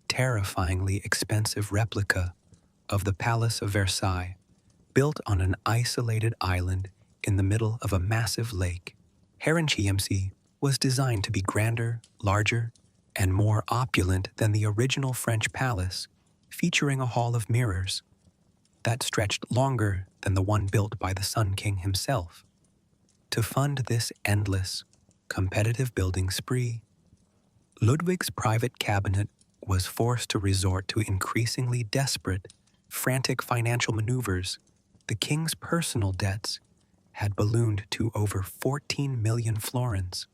terrifyingly expensive replica of the Palace of Versailles, built on an isolated island in the middle of a massive lake. Herrenchiemsee was designed to be grander, larger, and more opulent than the original French palace, featuring a hall of mirrors that stretched longer than the one built by the Sun King himself. To fund this endless, competitive building spree, Ludwig's private cabinet was forced to resort to increasingly desperate, frantic financial maneuvers. The king's personal debts had ballooned to over 14 million florins,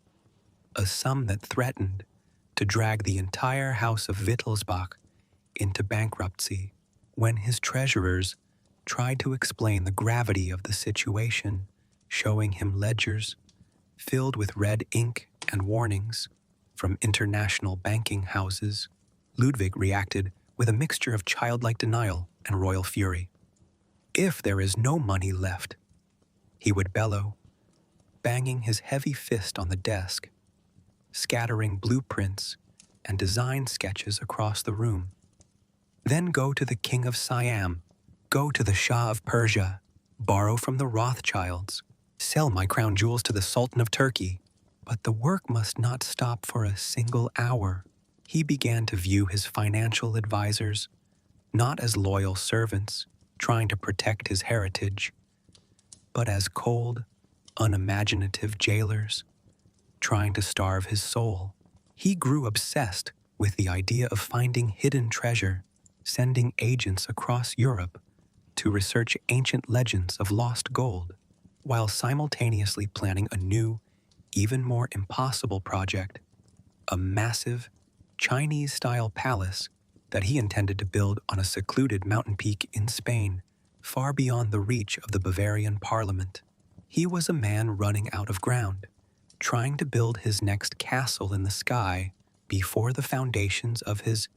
a sum that threatened to drag the entire House of Wittelsbach into bankruptcy. When his treasurers tried to explain the gravity of the situation, showing him ledgers filled with red ink and warnings from international banking houses, Ludwig reacted with a mixture of childlike denial and royal fury. "If there is no money left," he would bellow, banging his heavy fist on the desk, scattering blueprints and design sketches across the room. "Then go to the King of Siam, go to the Shah of Persia, borrow from the Rothschilds, sell my crown jewels to the Sultan of Turkey." But the work must not stop for a single hour. He began to view his financial advisors not as loyal servants trying to protect his heritage, but as cold, unimaginative jailers trying to starve his soul. He grew obsessed with the idea of finding hidden treasure, sending agents across Europe to research ancient legends of lost gold, while simultaneously planning a new, even more impossible project, a massive, Chinese-style palace that he intended to build on a secluded mountain peak in Spain, far beyond the reach of the Bavarian parliament. He was a man running out of ground, trying to build his next castle in the sky before the foundations of his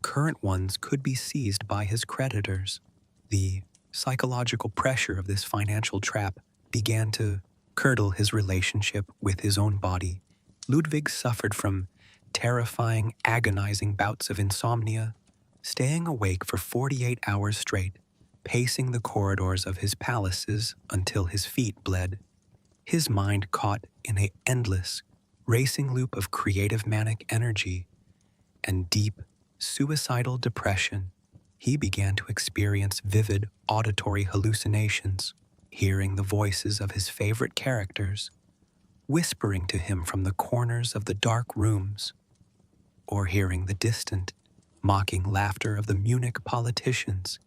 current ones could be seized by his creditors. The psychological pressure of this financial trap began to curdle his relationship with his own body. Ludwig suffered from terrifying, agonizing bouts of insomnia, staying awake for 48 hours straight, pacing the corridors of his palaces until his feet bled. His mind caught in an endless, racing loop of creative manic energy and deep, suicidal depression. He began to experience vivid auditory hallucinations, hearing the voices of his favorite characters, whispering to him from the corners of the dark rooms, or hearing the distant, mocking laughter of the Munich politicians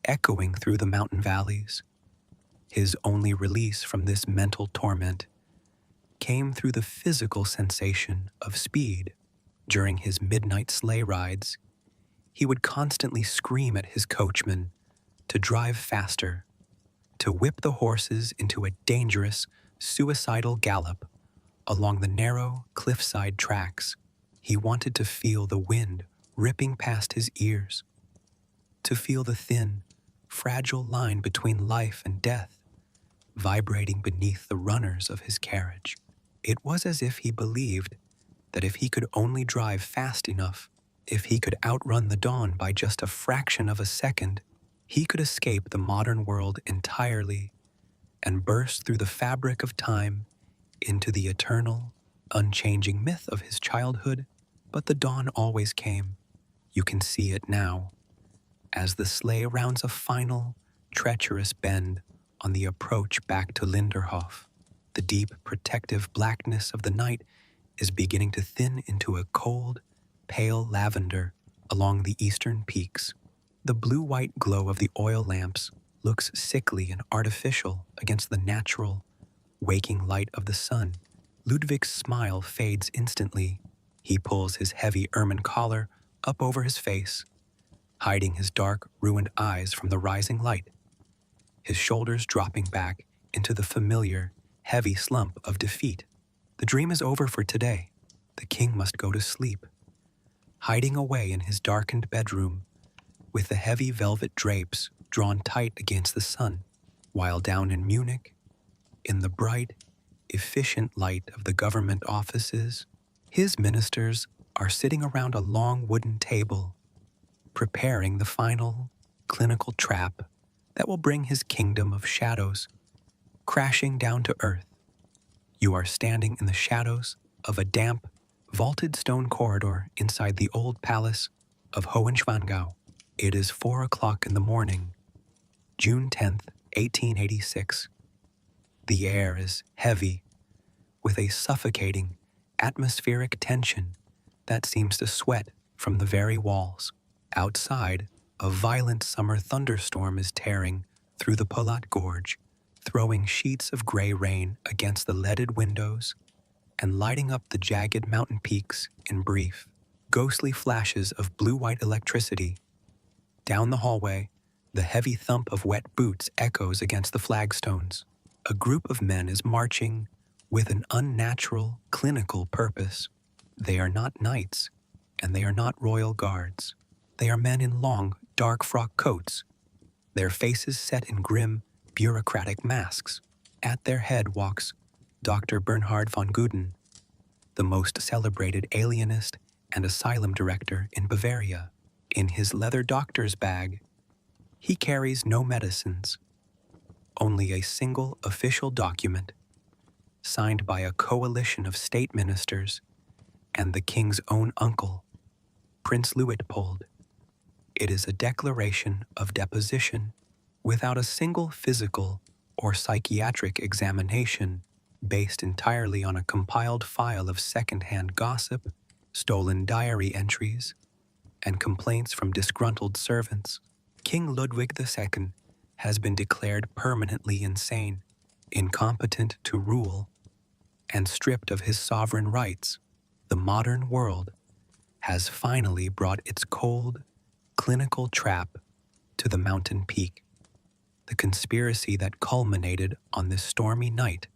echoing through the mountain valleys. His only release from this mental torment came through the physical sensation of speed. During his midnight sleigh rides, he would constantly scream at his coachman to drive faster, to whip the horses into a dangerous, suicidal gallop along the narrow, cliffside tracks. He wanted to feel the wind ripping past his ears, to feel the thin, fragile line between life and death vibrating beneath the runners of his carriage. It was as if he believed that if he could only drive fast enough, if he could outrun the dawn by just a fraction of a second, he could escape the modern world entirely and burst through the fabric of time into the eternal, unchanging myth of his childhood. But the dawn always came. You can see it now, as the sleigh rounds a final, treacherous bend on the approach back to Linderhof. The deep, protective blackness of the night is beginning to thin into a cold, pale lavender along the eastern peaks. The blue-white glow of the oil lamps looks sickly and artificial against the natural, waking light of the sun. Ludwig's smile fades instantly. He pulls his heavy ermine collar up over his face, hiding his dark, ruined eyes from the rising light, his shoulders dropping back into the familiar, heavy slump of defeat. The dream is over for today. The king must go to sleep. Hiding away in his darkened bedroom, with the heavy velvet drapes drawn tight against the sun, while down in Munich, in the bright, efficient light of the government offices, his ministers are sitting around a long wooden table, preparing the final clinical trap that will bring his kingdom of shadows crashing down to earth. You are standing in the shadows of a damp, vaulted stone corridor inside the old palace of Hohenschwangau. It is 4 o'clock in the morning, June 10th, 1886. The air is heavy, with a suffocating atmospheric tension that seems to sweat from the very walls. Outside, a violent summer thunderstorm is tearing through the Polat Gorge, throwing sheets of gray rain against the leaded windows and lighting up the jagged mountain peaks in brief, ghostly flashes of blue-white electricity. Down the hallway, the heavy thump of wet boots echoes against the flagstones. A group of men is marching with an unnatural, clinical purpose. They are not knights, and they are not royal guards. They are men in long, dark frock coats, their faces set in grim, bureaucratic masks. At their head walks Dr. Bernhard von Guden, the most celebrated alienist and asylum director in Bavaria. In his leather doctor's bag, he carries no medicines, only a single official document, signed by a coalition of state ministers and the king's own uncle, Prince Luitpold. It is a declaration of deposition without a single physical or psychiatric examination, based entirely on a compiled file of second-hand gossip, stolen diary entries, and complaints from disgruntled servants. King Ludwig II has been declared permanently insane, incompetent to rule, and stripped of his sovereign rights. The modern world has finally brought its cold, clinical trap to the mountain peak. The conspiracy that culminated on this stormy night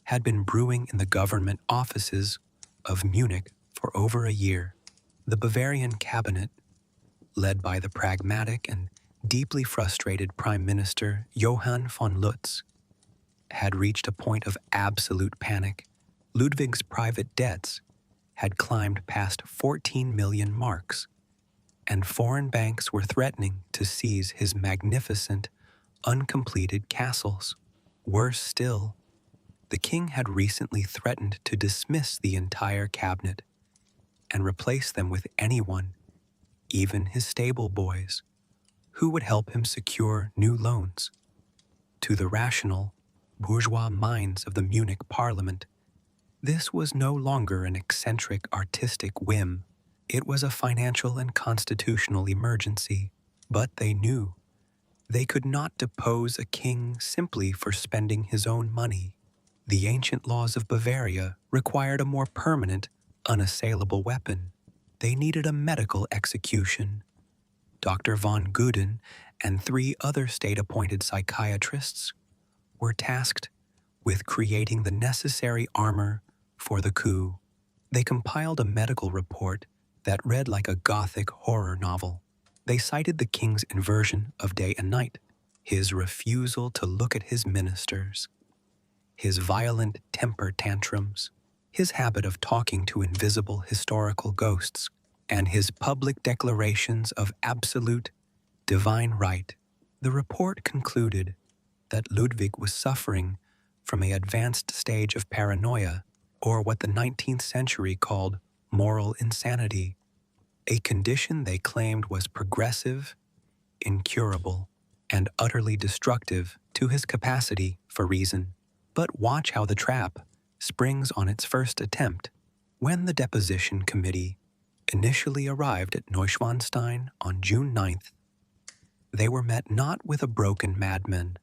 had been brewing in the government offices of Munich for over a year. The Bavarian cabinet, led by the pragmatic and deeply frustrated Prime Minister Johann von Lutz, had reached a point of absolute panic. Ludwig's private debts had climbed past 14 million marks, and foreign banks were threatening to seize his magnificent, uncompleted castles. Worse still, the king had recently threatened to dismiss the entire cabinet and replace them with anyone, even his stable boys, who would help him secure new loans. To the rational, bourgeois minds of the Munich parliament, this was no longer an eccentric artistic whim. It was a financial and constitutional emergency. But they knew they could not depose a king simply for spending his own money. The ancient laws of Bavaria required a more permanent, unassailable weapon. They needed a medical execution. Dr. von Guden and 3 other state-appointed psychiatrists were tasked with creating the necessary armor for the coup. They compiled a medical report that read like a Gothic horror novel. They cited the king's inversion of day and night, his refusal to look at his ministers, his violent temper tantrums, his habit of talking to invisible historical ghosts, and his public declarations of absolute, divine right. The report concluded that Ludwig was suffering from an advanced stage of paranoia, or what the 19th century called moral insanity, a condition they claimed was progressive, incurable, and utterly destructive to his capacity for reason. But watch how the trap springs on its first attempt. When the deposition committee initially arrived at Neuschwanstein on June 9th, they were met not with a broken madman,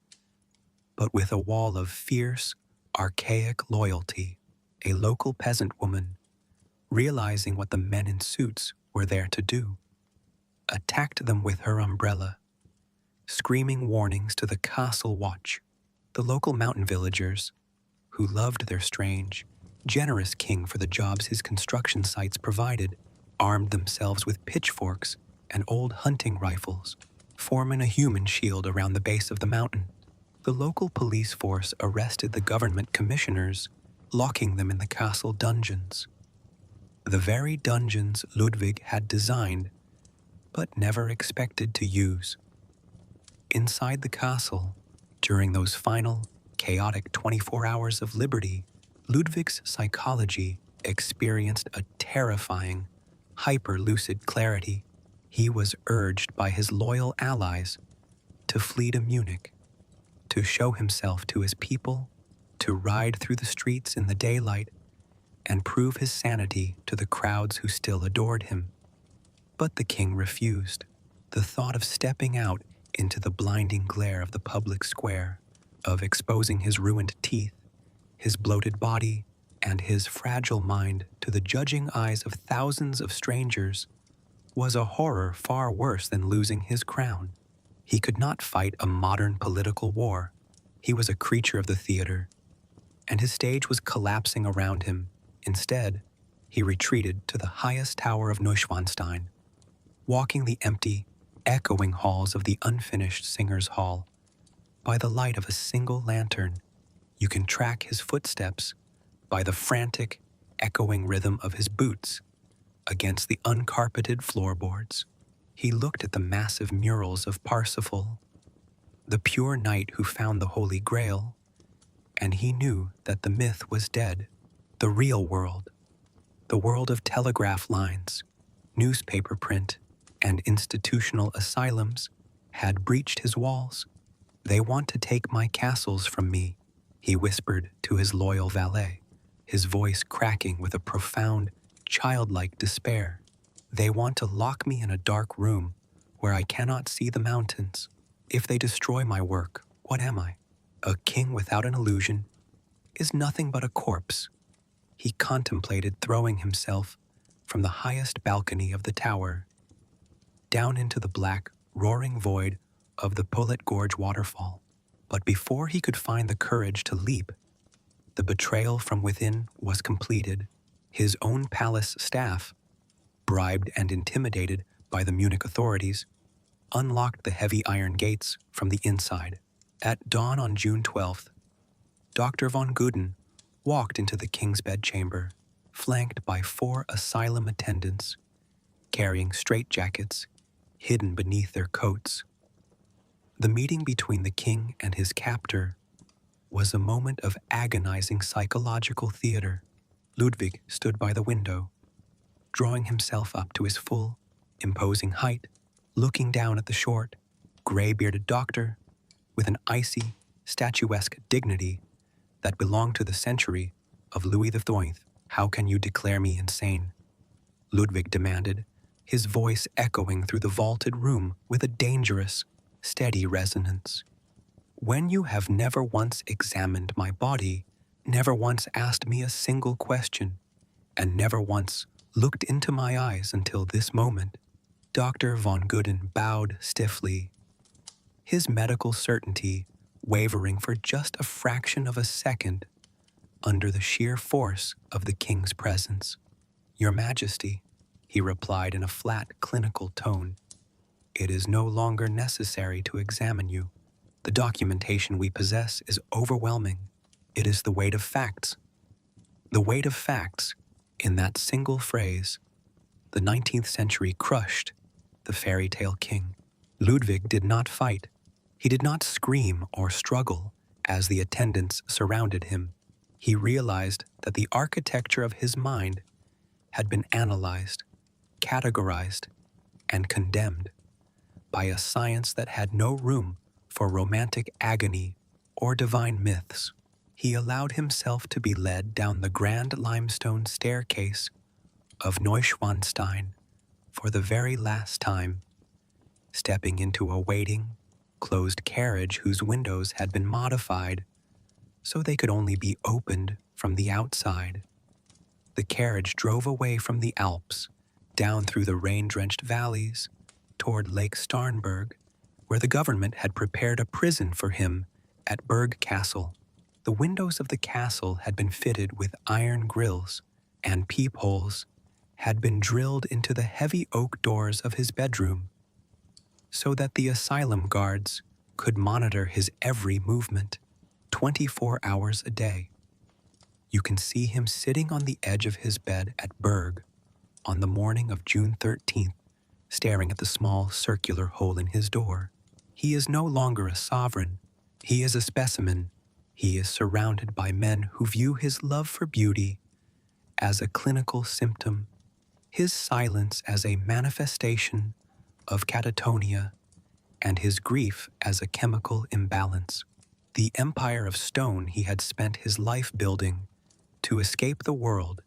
but with a wall of fierce, archaic loyalty. A local peasant woman, realizing what the men in suits were there to do, attacked them with her umbrella, screaming warnings to the castle watch. The local mountain villagers, who loved their strange, generous king for the jobs his construction sites provided, armed themselves with pitchforks and old hunting rifles, forming a human shield around the base of the mountain. The local police force arrested the government commissioners, locking them in the castle dungeons. the very dungeons Ludwig had designed but never expected to use. Inside the castle, during those final, chaotic 24 hours of liberty, Ludwig's psychology experienced a terrifying, hyper-lucid clarity. He was urged by his loyal allies to flee to Munich, to show himself to his people, to ride through the streets in the daylight, and prove his sanity to the crowds who still adored him. But the king refused. The thought of stepping out into the blinding glare of the public square, of exposing his ruined teeth, his bloated body, and his fragile mind to the judging eyes of thousands of strangers, was a horror far worse than losing his crown. He could not fight a modern political war. He was a creature of the theater, and his stage was collapsing around him. Instead, he retreated to the highest tower of Neuschwanstein, walking the empty, echoing halls of the unfinished Singers' Hall. By the light of a single lantern, you can track his footsteps by the frantic, echoing rhythm of his boots against the uncarpeted floorboards. He looked at the massive murals of Parsifal, the pure knight who found the Holy Grail, and he knew that the myth was dead. The real world, the world of telegraph lines, newspaper print, and institutional asylums, had breached his walls. "They want to take my castles from me," he whispered to his loyal valet, his voice cracking with a profound, childlike despair. "They want to lock me in a dark room where I cannot see the mountains. If they destroy my work, what am I? A king without an illusion is nothing but a corpse." He contemplated throwing himself from the highest balcony of the tower down into the black, roaring void of the Polet Gorge waterfall. But before he could find the courage to leap, the betrayal from within was completed. His own palace staff, bribed and intimidated by the Munich authorities, unlocked the heavy iron gates from the inside. At dawn on June 12th, Dr. von Guden walked into the king's bedchamber, flanked by 4 asylum attendants, carrying straitjackets hidden beneath their coats. The meeting between the king and his captor was a moment of agonizing psychological theater. Ludwig stood by the window, drawing himself up to his full, imposing height, looking down at the short, gray-bearded doctor with an icy, statuesque dignity that belonged to the century of Louis XIV. "How can you declare me insane?" Ludwig demanded, his voice echoing through the vaulted room with a dangerous, steady resonance. "When you have never once examined my body, never once asked me a single question, and never once looked into my eyes until this moment." Dr. von Guden bowed stiffly, his medical certainty wavering for just a fraction of a second under the sheer force of the king's presence. "Your Majesty," he replied in a flat, clinical tone, "it is no longer necessary to examine you. The documentation we possess is overwhelming. It is the weight of facts." The weight of facts, in that single phrase, the 19th century crushed the fairy tale king. Ludwig did not fight. He did not scream or struggle as the attendants surrounded him. He realized that the architecture of his mind had been analyzed, categorized, and condemned by a science that had no room for romantic agony or divine myths. He allowed himself to be led down the grand limestone staircase of Neuschwanstein for the very last time, stepping into a waiting, closed carriage whose windows had been modified so they could only be opened from the outside. The carriage drove away from the Alps, down through the rain-drenched valleys, toward Lake Starnberg, where the government had prepared a prison for him at Berg Castle. The windows of the castle had been fitted with iron grills, and peepholes had been drilled into the heavy oak doors of his bedroom, so that the asylum guards could monitor his every movement 24 hours a day. You can see him sitting on the edge of his bed at Berg, on the morning of June 13th, staring at the small circular hole in his door. He is no longer a sovereign. He is a specimen. He is surrounded by men who view his love for beauty as a clinical symptom, his silence as a manifestation of catatonia, and his grief as a chemical imbalance. The empire of stone he had spent his life building to escape the world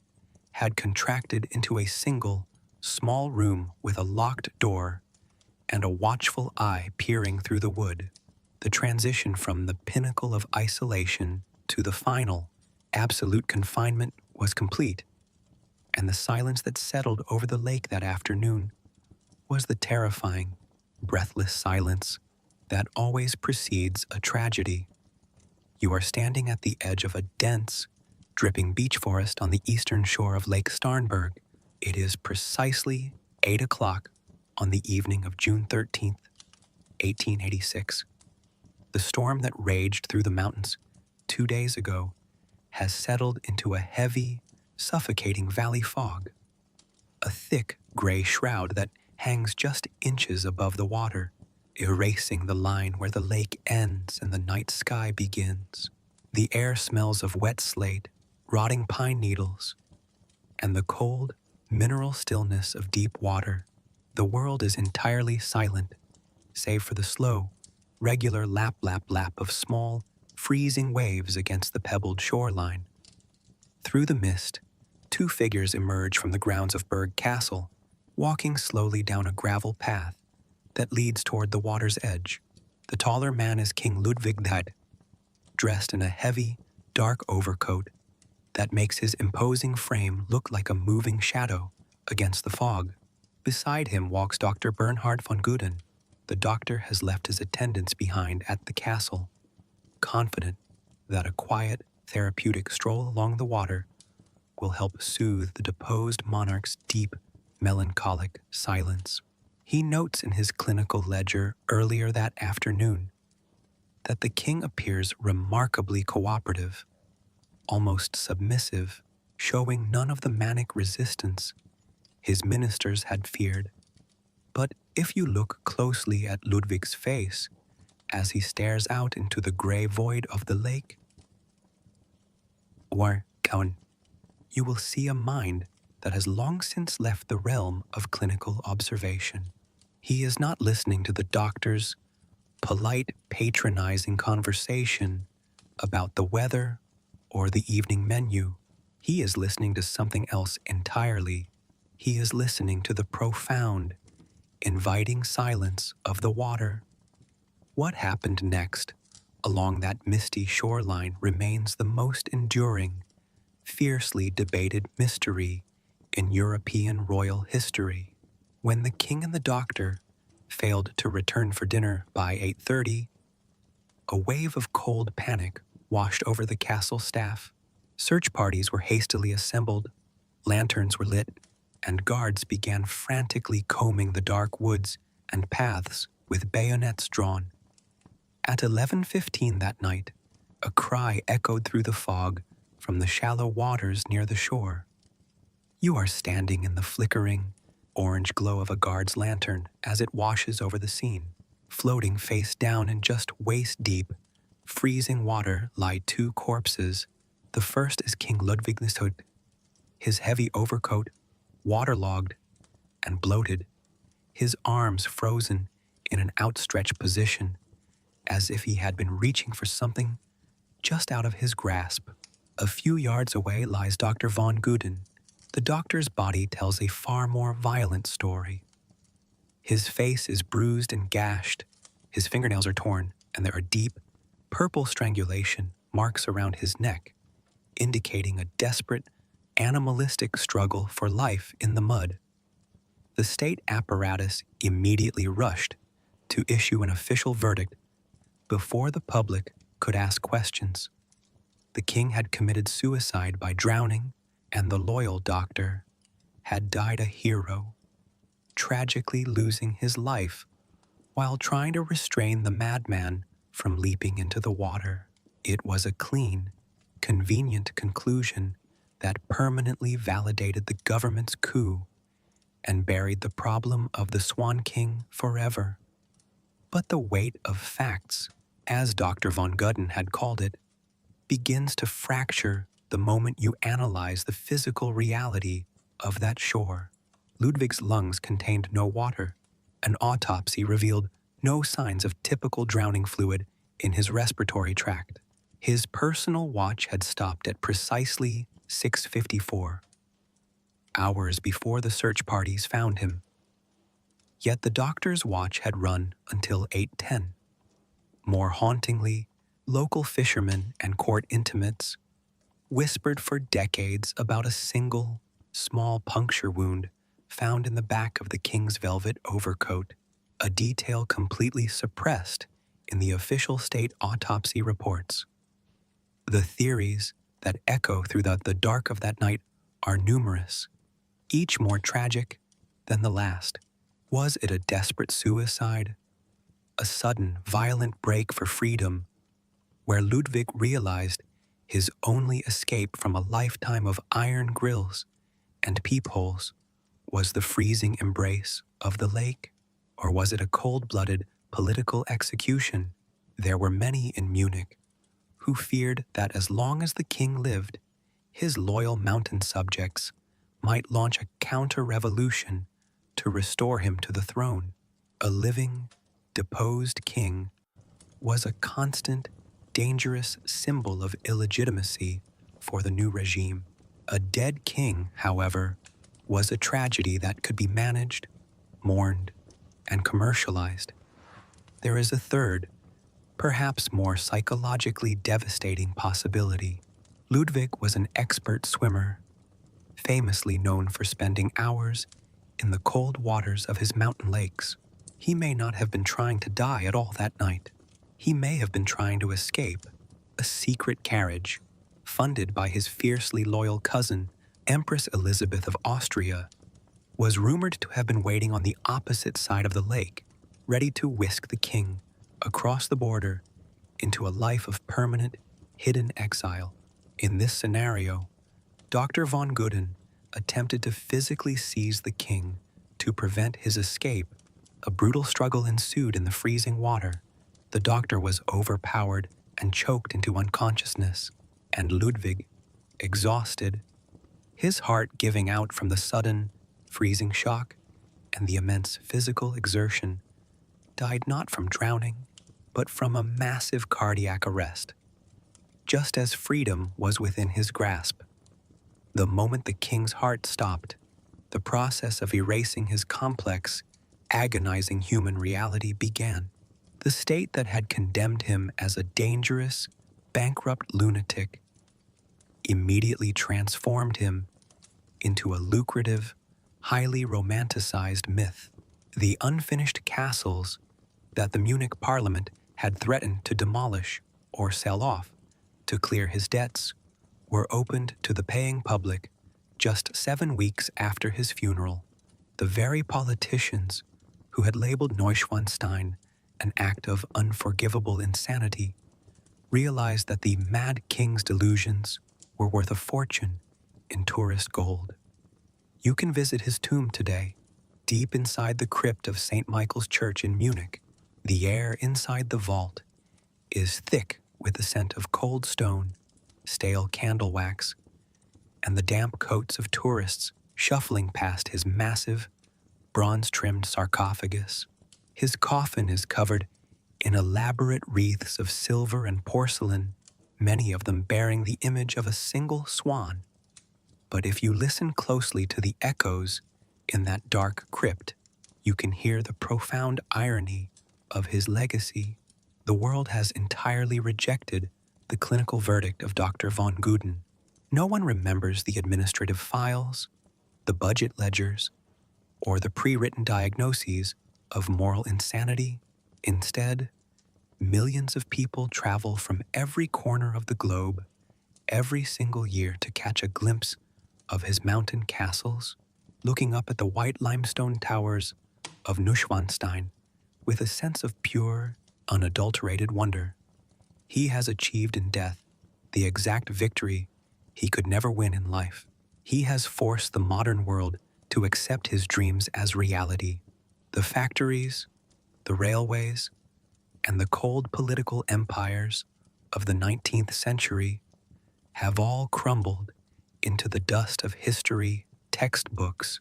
had contracted into a single, small room with a locked door and a watchful eye peering through the wood. The transition from the pinnacle of isolation to the final, absolute confinement was complete, and the silence that settled over the lake that afternoon was the terrifying, breathless silence that always precedes a tragedy. You are standing at the edge of a dense, dripping beech forest on the eastern shore of Lake Starnberg. It is precisely 8 o'clock on the evening of June 13th, 1886. The storm that raged through the mountains 2 days ago has settled into a heavy, suffocating valley fog, a thick gray shroud that hangs just inches above the water, erasing the line where the lake ends and the night sky begins. The air smells of wet slate, rotting pine needles, and the cold, mineral stillness of deep water. The world is entirely silent, save for the slow, regular lap, lap, lap of small, freezing waves against the pebbled shoreline. Through the mist, two figures emerge from the grounds of Berg Castle, walking slowly down a gravel path that leads toward the water's edge. The taller man is King Ludwig II, dressed in a heavy, dark overcoat that makes his imposing frame look like a moving shadow against the fog. Beside him walks Dr. Bernhard von Guden. The doctor has left his attendants behind at the castle, confident that a quiet, therapeutic stroll along the water will help soothe the deposed monarch's deep, melancholic silence. He notes in his clinical ledger earlier that afternoon that the king appears remarkably cooperative, almost submissive, showing none of the manic resistance his ministers had feared. But if you look closely at Ludwig's face as he stares out into the gray void of the lake, you will see a mind that has long since left the realm of clinical observation. He is not listening to the doctor's polite, patronizing conversation about the weather or the evening menu. He is listening to something else entirely. He is listening to the profound, inviting silence of the water. What happened next along that misty shoreline remains the most enduring, fiercely debated mystery in European royal history. When the king and the doctor failed to return for dinner by 8:30, a wave of cold panic washed over the castle staff. Search parties were hastily assembled, lanterns were lit, and guards began frantically combing the dark woods and paths with bayonets drawn. At 11:15 that night, a cry echoed through the fog from the shallow waters near the shore. You are standing in the flickering, orange glow of a guard's lantern as it washes over the scene. Floating face down in just waist-deep, freezing water lie two corpses. The first is King Ludwig II, his heavy overcoat waterlogged and bloated, his arms frozen in an outstretched position, as if he had been reaching for something just out of his grasp. A few yards away lies Dr. von Guden. The doctor's body tells a far more violent story. His face is bruised and gashed, his fingernails are torn, and there are deep, purple strangulation marks around his neck, indicating a desperate, animalistic struggle for life in the mud. The state apparatus immediately rushed to issue an official verdict before the public could ask questions. The king had committed suicide by drowning, and the loyal doctor had died a hero, tragically losing his life while trying to restrain the madman from leaping into the water. It was a clean, convenient conclusion that permanently validated the government's coup and buried the problem of the Swan King forever. But the weight of facts, as Dr. von Gudden had called it, begins to fracture the moment you analyze the physical reality of that shore. Ludwig's lungs contained no water. An autopsy revealed no signs of typical drowning fluid in his respiratory tract. His personal watch had stopped at precisely 6:54, hours before the search parties found him. Yet the doctor's watch had run until 8:10. More hauntingly, local fishermen and court intimates whispered for decades about a single, small puncture wound found in the back of the king's velvet overcoat, a detail completely suppressed in the official state autopsy reports. The theories that echo through the dark of that night are numerous, each more tragic than the last. Was it a desperate suicide? A sudden, violent break for freedom, where Ludwig realized his only escape from a lifetime of iron grills and peepholes was the freezing embrace of the lake? Or was it a cold-blooded political execution? There were many in Munich who feared that as long as the king lived, his loyal mountain subjects might launch a counter-revolution to restore him to the throne. A living, deposed king was a constant, dangerous symbol of illegitimacy for the new regime. A dead king, however, was a tragedy that could be managed, mourned, and commercialized. There is a third, perhaps more psychologically devastating possibility. Ludwig was an expert swimmer, famously known for spending hours in the cold waters of his mountain lakes. He may not have been trying to die at all that night. He may have been trying to escape a secret carriage funded by his fiercely loyal cousin, Empress Elizabeth of Austria, was rumored to have been waiting on the opposite side of the lake, ready to whisk the king across the border into a life of permanent, hidden exile. In this scenario, Dr. von Gudden attempted to physically seize the king to prevent his escape. A brutal struggle ensued in the freezing water. The doctor was overpowered and choked into unconsciousness, and Ludwig, exhausted, his heart giving out from the sudden, freezing shock and the immense physical exertion, died not from drowning, but from a massive cardiac arrest. Just as freedom was within his grasp, the moment the king's heart stopped, the process of erasing his complex, agonizing human reality began. The state that had condemned him as a dangerous, bankrupt lunatic immediately transformed him into a lucrative, highly romanticized myth. The unfinished castles that the Munich parliament had threatened to demolish or sell off to clear his debts were opened to the paying public just 7 weeks after his funeral. The very politicians who had labeled Neuschwanstein an act of unforgivable insanity realized that the mad king's delusions were worth a fortune in tourist gold. You can visit his tomb today, deep inside the crypt of St. Michael's Church in Munich. The air inside the vault is thick with the scent of cold stone, stale candle wax, and the damp coats of tourists shuffling past his massive, bronze-trimmed sarcophagus. His coffin is covered in elaborate wreaths of silver and porcelain, many of them bearing the image of a single swan. But if you listen closely to the echoes in that dark crypt, you can hear the profound irony of his legacy. The world has entirely rejected the clinical verdict of Dr. von Gudden. No one remembers the administrative files, the budget ledgers, or the pre-written diagnoses of moral insanity. Instead, millions of people travel from every corner of the globe every single year to catch a glimpse of his mountain castles, looking up at the white limestone towers of Neuschwanstein with a sense of pure, unadulterated wonder. He has achieved in death the exact victory he could never win in life. He has forced the modern world to accept his dreams as reality. The factories, the railways, and the cold political empires of the 19th century have all crumbled into the dust of history textbooks.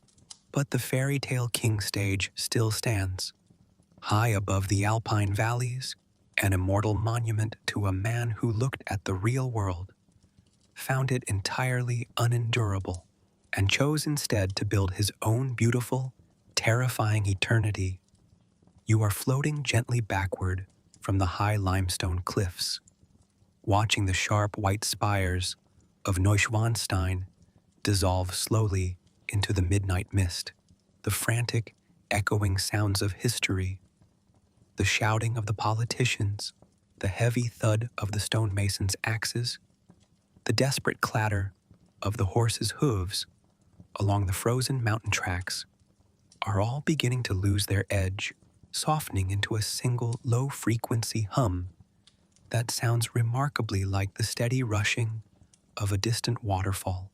But the fairy tale king stage still stands, high above the alpine valleys, an immortal monument to a man who looked at the real world, found it entirely unendurable, and chose instead to build his own beautiful, terrifying eternity. You are floating gently backward from the high limestone cliffs, watching the sharp white spires of Neuschwanstein dissolve slowly into the midnight mist. The frantic, echoing sounds of history, the shouting of the politicians, the heavy thud of the stonemasons' axes, the desperate clatter of the horses' hooves along the frozen mountain tracks are all beginning to lose their edge, softening into a single low-frequency hum that sounds remarkably like the steady rushing of a distant waterfall.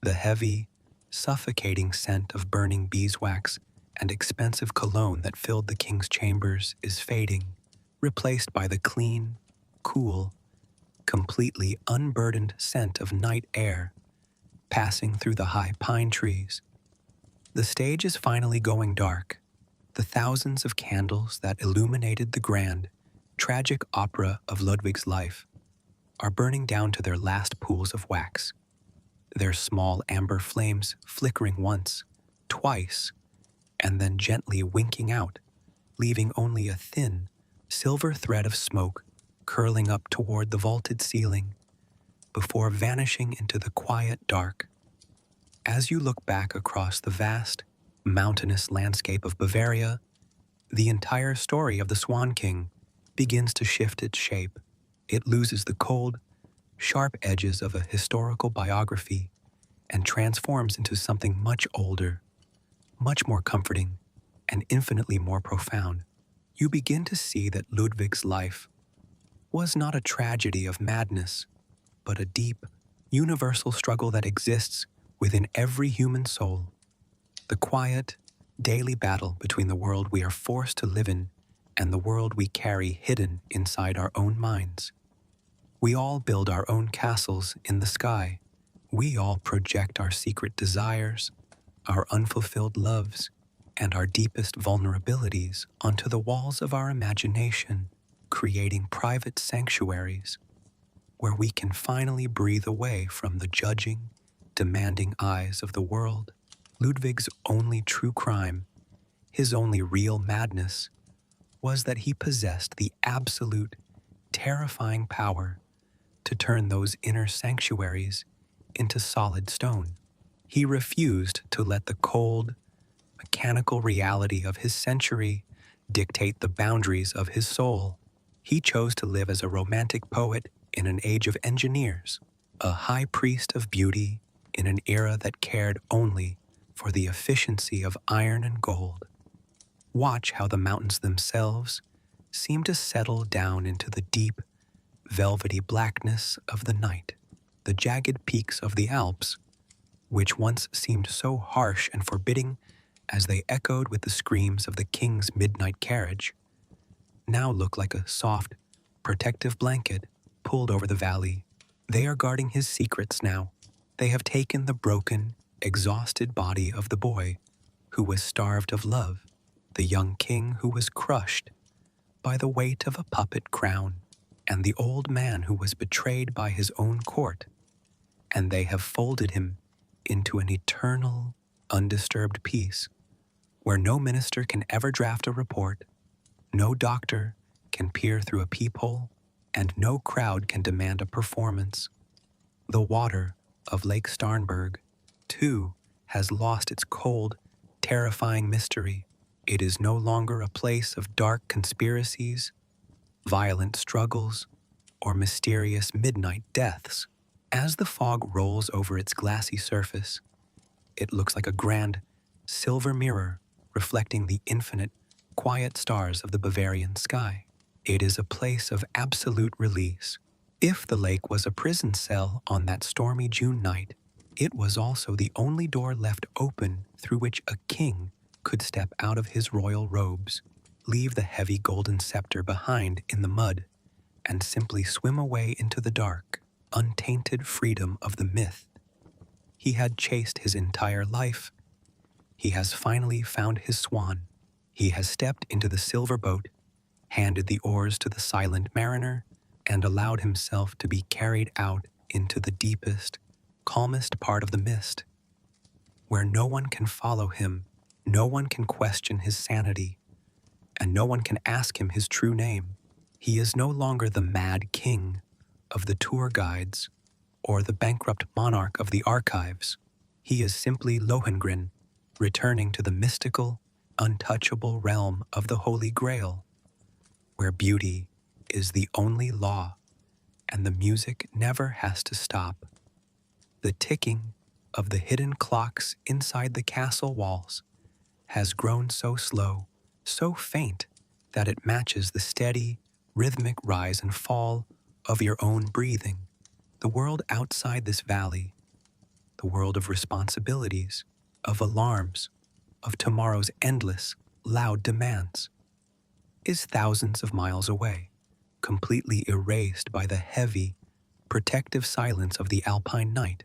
The heavy, suffocating scent of burning beeswax and expensive cologne that filled the king's chambers is fading, replaced by the clean, cool, completely unburdened scent of night air passing through the high pine trees. The stage is finally going dark. The thousands of candles that illuminated the grand, tragic opera of Ludwig's life are burning down to their last pools of wax, their small amber flames flickering once, twice, and then gently winking out, leaving only a thin, silver thread of smoke curling up toward the vaulted ceiling before vanishing into the quiet dark. As you look back across the vast, mountainous landscape of Bavaria, the entire story of the Swan King begins to shift its shape. It loses the cold, sharp edges of a historical biography and transforms into something much older, much more comforting, and infinitely more profound. You begin to see that Ludwig's life was not a tragedy of madness, but a deep, universal struggle that exists within every human soul. The quiet, daily battle between the world we are forced to live in and the world we carry hidden inside our own minds. We all build our own castles in the sky. We all project our secret desires, our unfulfilled loves, and our deepest vulnerabilities onto the walls of our imagination, creating private sanctuaries where we can finally breathe away from the judging, demanding eyes of the world. Ludwig's only true crime, his only real madness, was that he possessed the absolute, terrifying power to turn those inner sanctuaries into solid stone. He refused to let the cold, mechanical reality of his century dictate the boundaries of his soul. He chose to live as a romantic poet in an age of engineers, a high priest of beauty in an era that cared only for the efficiency of iron and gold. Watch how the mountains themselves seem to settle down into the deep, velvety blackness of the night. The jagged peaks of the Alps, which once seemed so harsh and forbidding as they echoed with the screams of the king's midnight carriage, now look like a soft, protective blanket pulled over the valley. They are guarding his secrets now. They have taken the broken, exhausted body of the boy who was starved of love, the young king who was crushed by the weight of a puppet crown, and the old man who was betrayed by his own court, and they have folded him into an eternal, undisturbed peace, where no minister can ever draft a report, no doctor can peer through a peephole, and no crowd can demand a performance. The water of Lake Starnberg, too, has lost its cold, terrifying mystery. It is no longer a place of dark conspiracies, violent struggles, or mysterious midnight deaths. As the fog rolls over its glassy surface, it looks like a grand, silver mirror reflecting the infinite, quiet stars of the Bavarian sky. It is a place of absolute release. If the lake was a prison cell on that stormy June night, It was also the only door left open through which a king could step out of his royal robes, leave the heavy golden scepter behind in the mud, and simply swim away into the dark, untainted freedom of the myth he had chased his entire life. He has finally found his swan. He has stepped into the silver boat, handed the oars to the silent mariner, and allowed himself to be carried out into the deepest, calmest part of the mist, where no one can follow him, no one can question his sanity, and no one can ask him his true name. He is no longer the mad king of the tour guides or the bankrupt monarch of the archives. He is simply Lohengrin, returning to the mystical, untouchable realm of the Holy Grail, where beauty is the only law and the music never has to stop. The ticking of the hidden clocks inside the castle walls has grown so slow, so faint, that it matches the steady, rhythmic rise and fall of your own breathing. The world outside this valley, the world of responsibilities, of alarms, of tomorrow's endless, loud demands, is thousands of miles away, completely erased by the heavy, protective silence of the alpine night.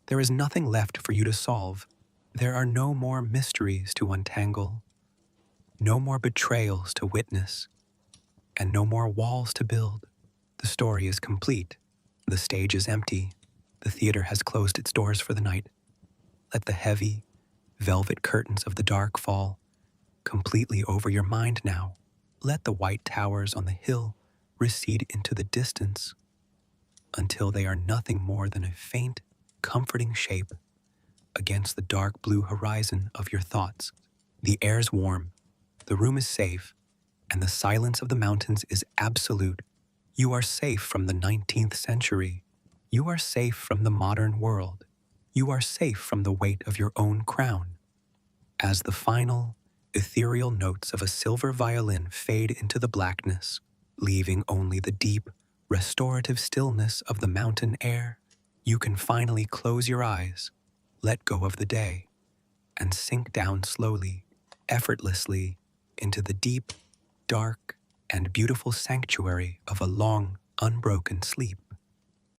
There is nothing left for you to solve. There are no more mysteries to untangle, no more betrayals to witness, and no more walls to build. The story is complete. The stage is empty. The theater has closed its doors for the night. Let the heavy, velvet curtains of the dark fall completely over your mind now. Let the white towers on the hill recede into the distance until they are nothing more than a faint, comforting shape against the dark blue horizon of your thoughts. The air's warm, the room is safe, and the silence of the mountains is absolute. You are safe from the 19th century. You are safe from the modern world. You are safe from the weight of your own crown. As the final, ethereal notes of a silver violin fade into the blackness, leaving only the deep, restorative stillness of the mountain air, you can finally close your eyes, let go of the day, and sink down slowly, effortlessly, into the deep, dark, and beautiful sanctuary of a long, unbroken sleep.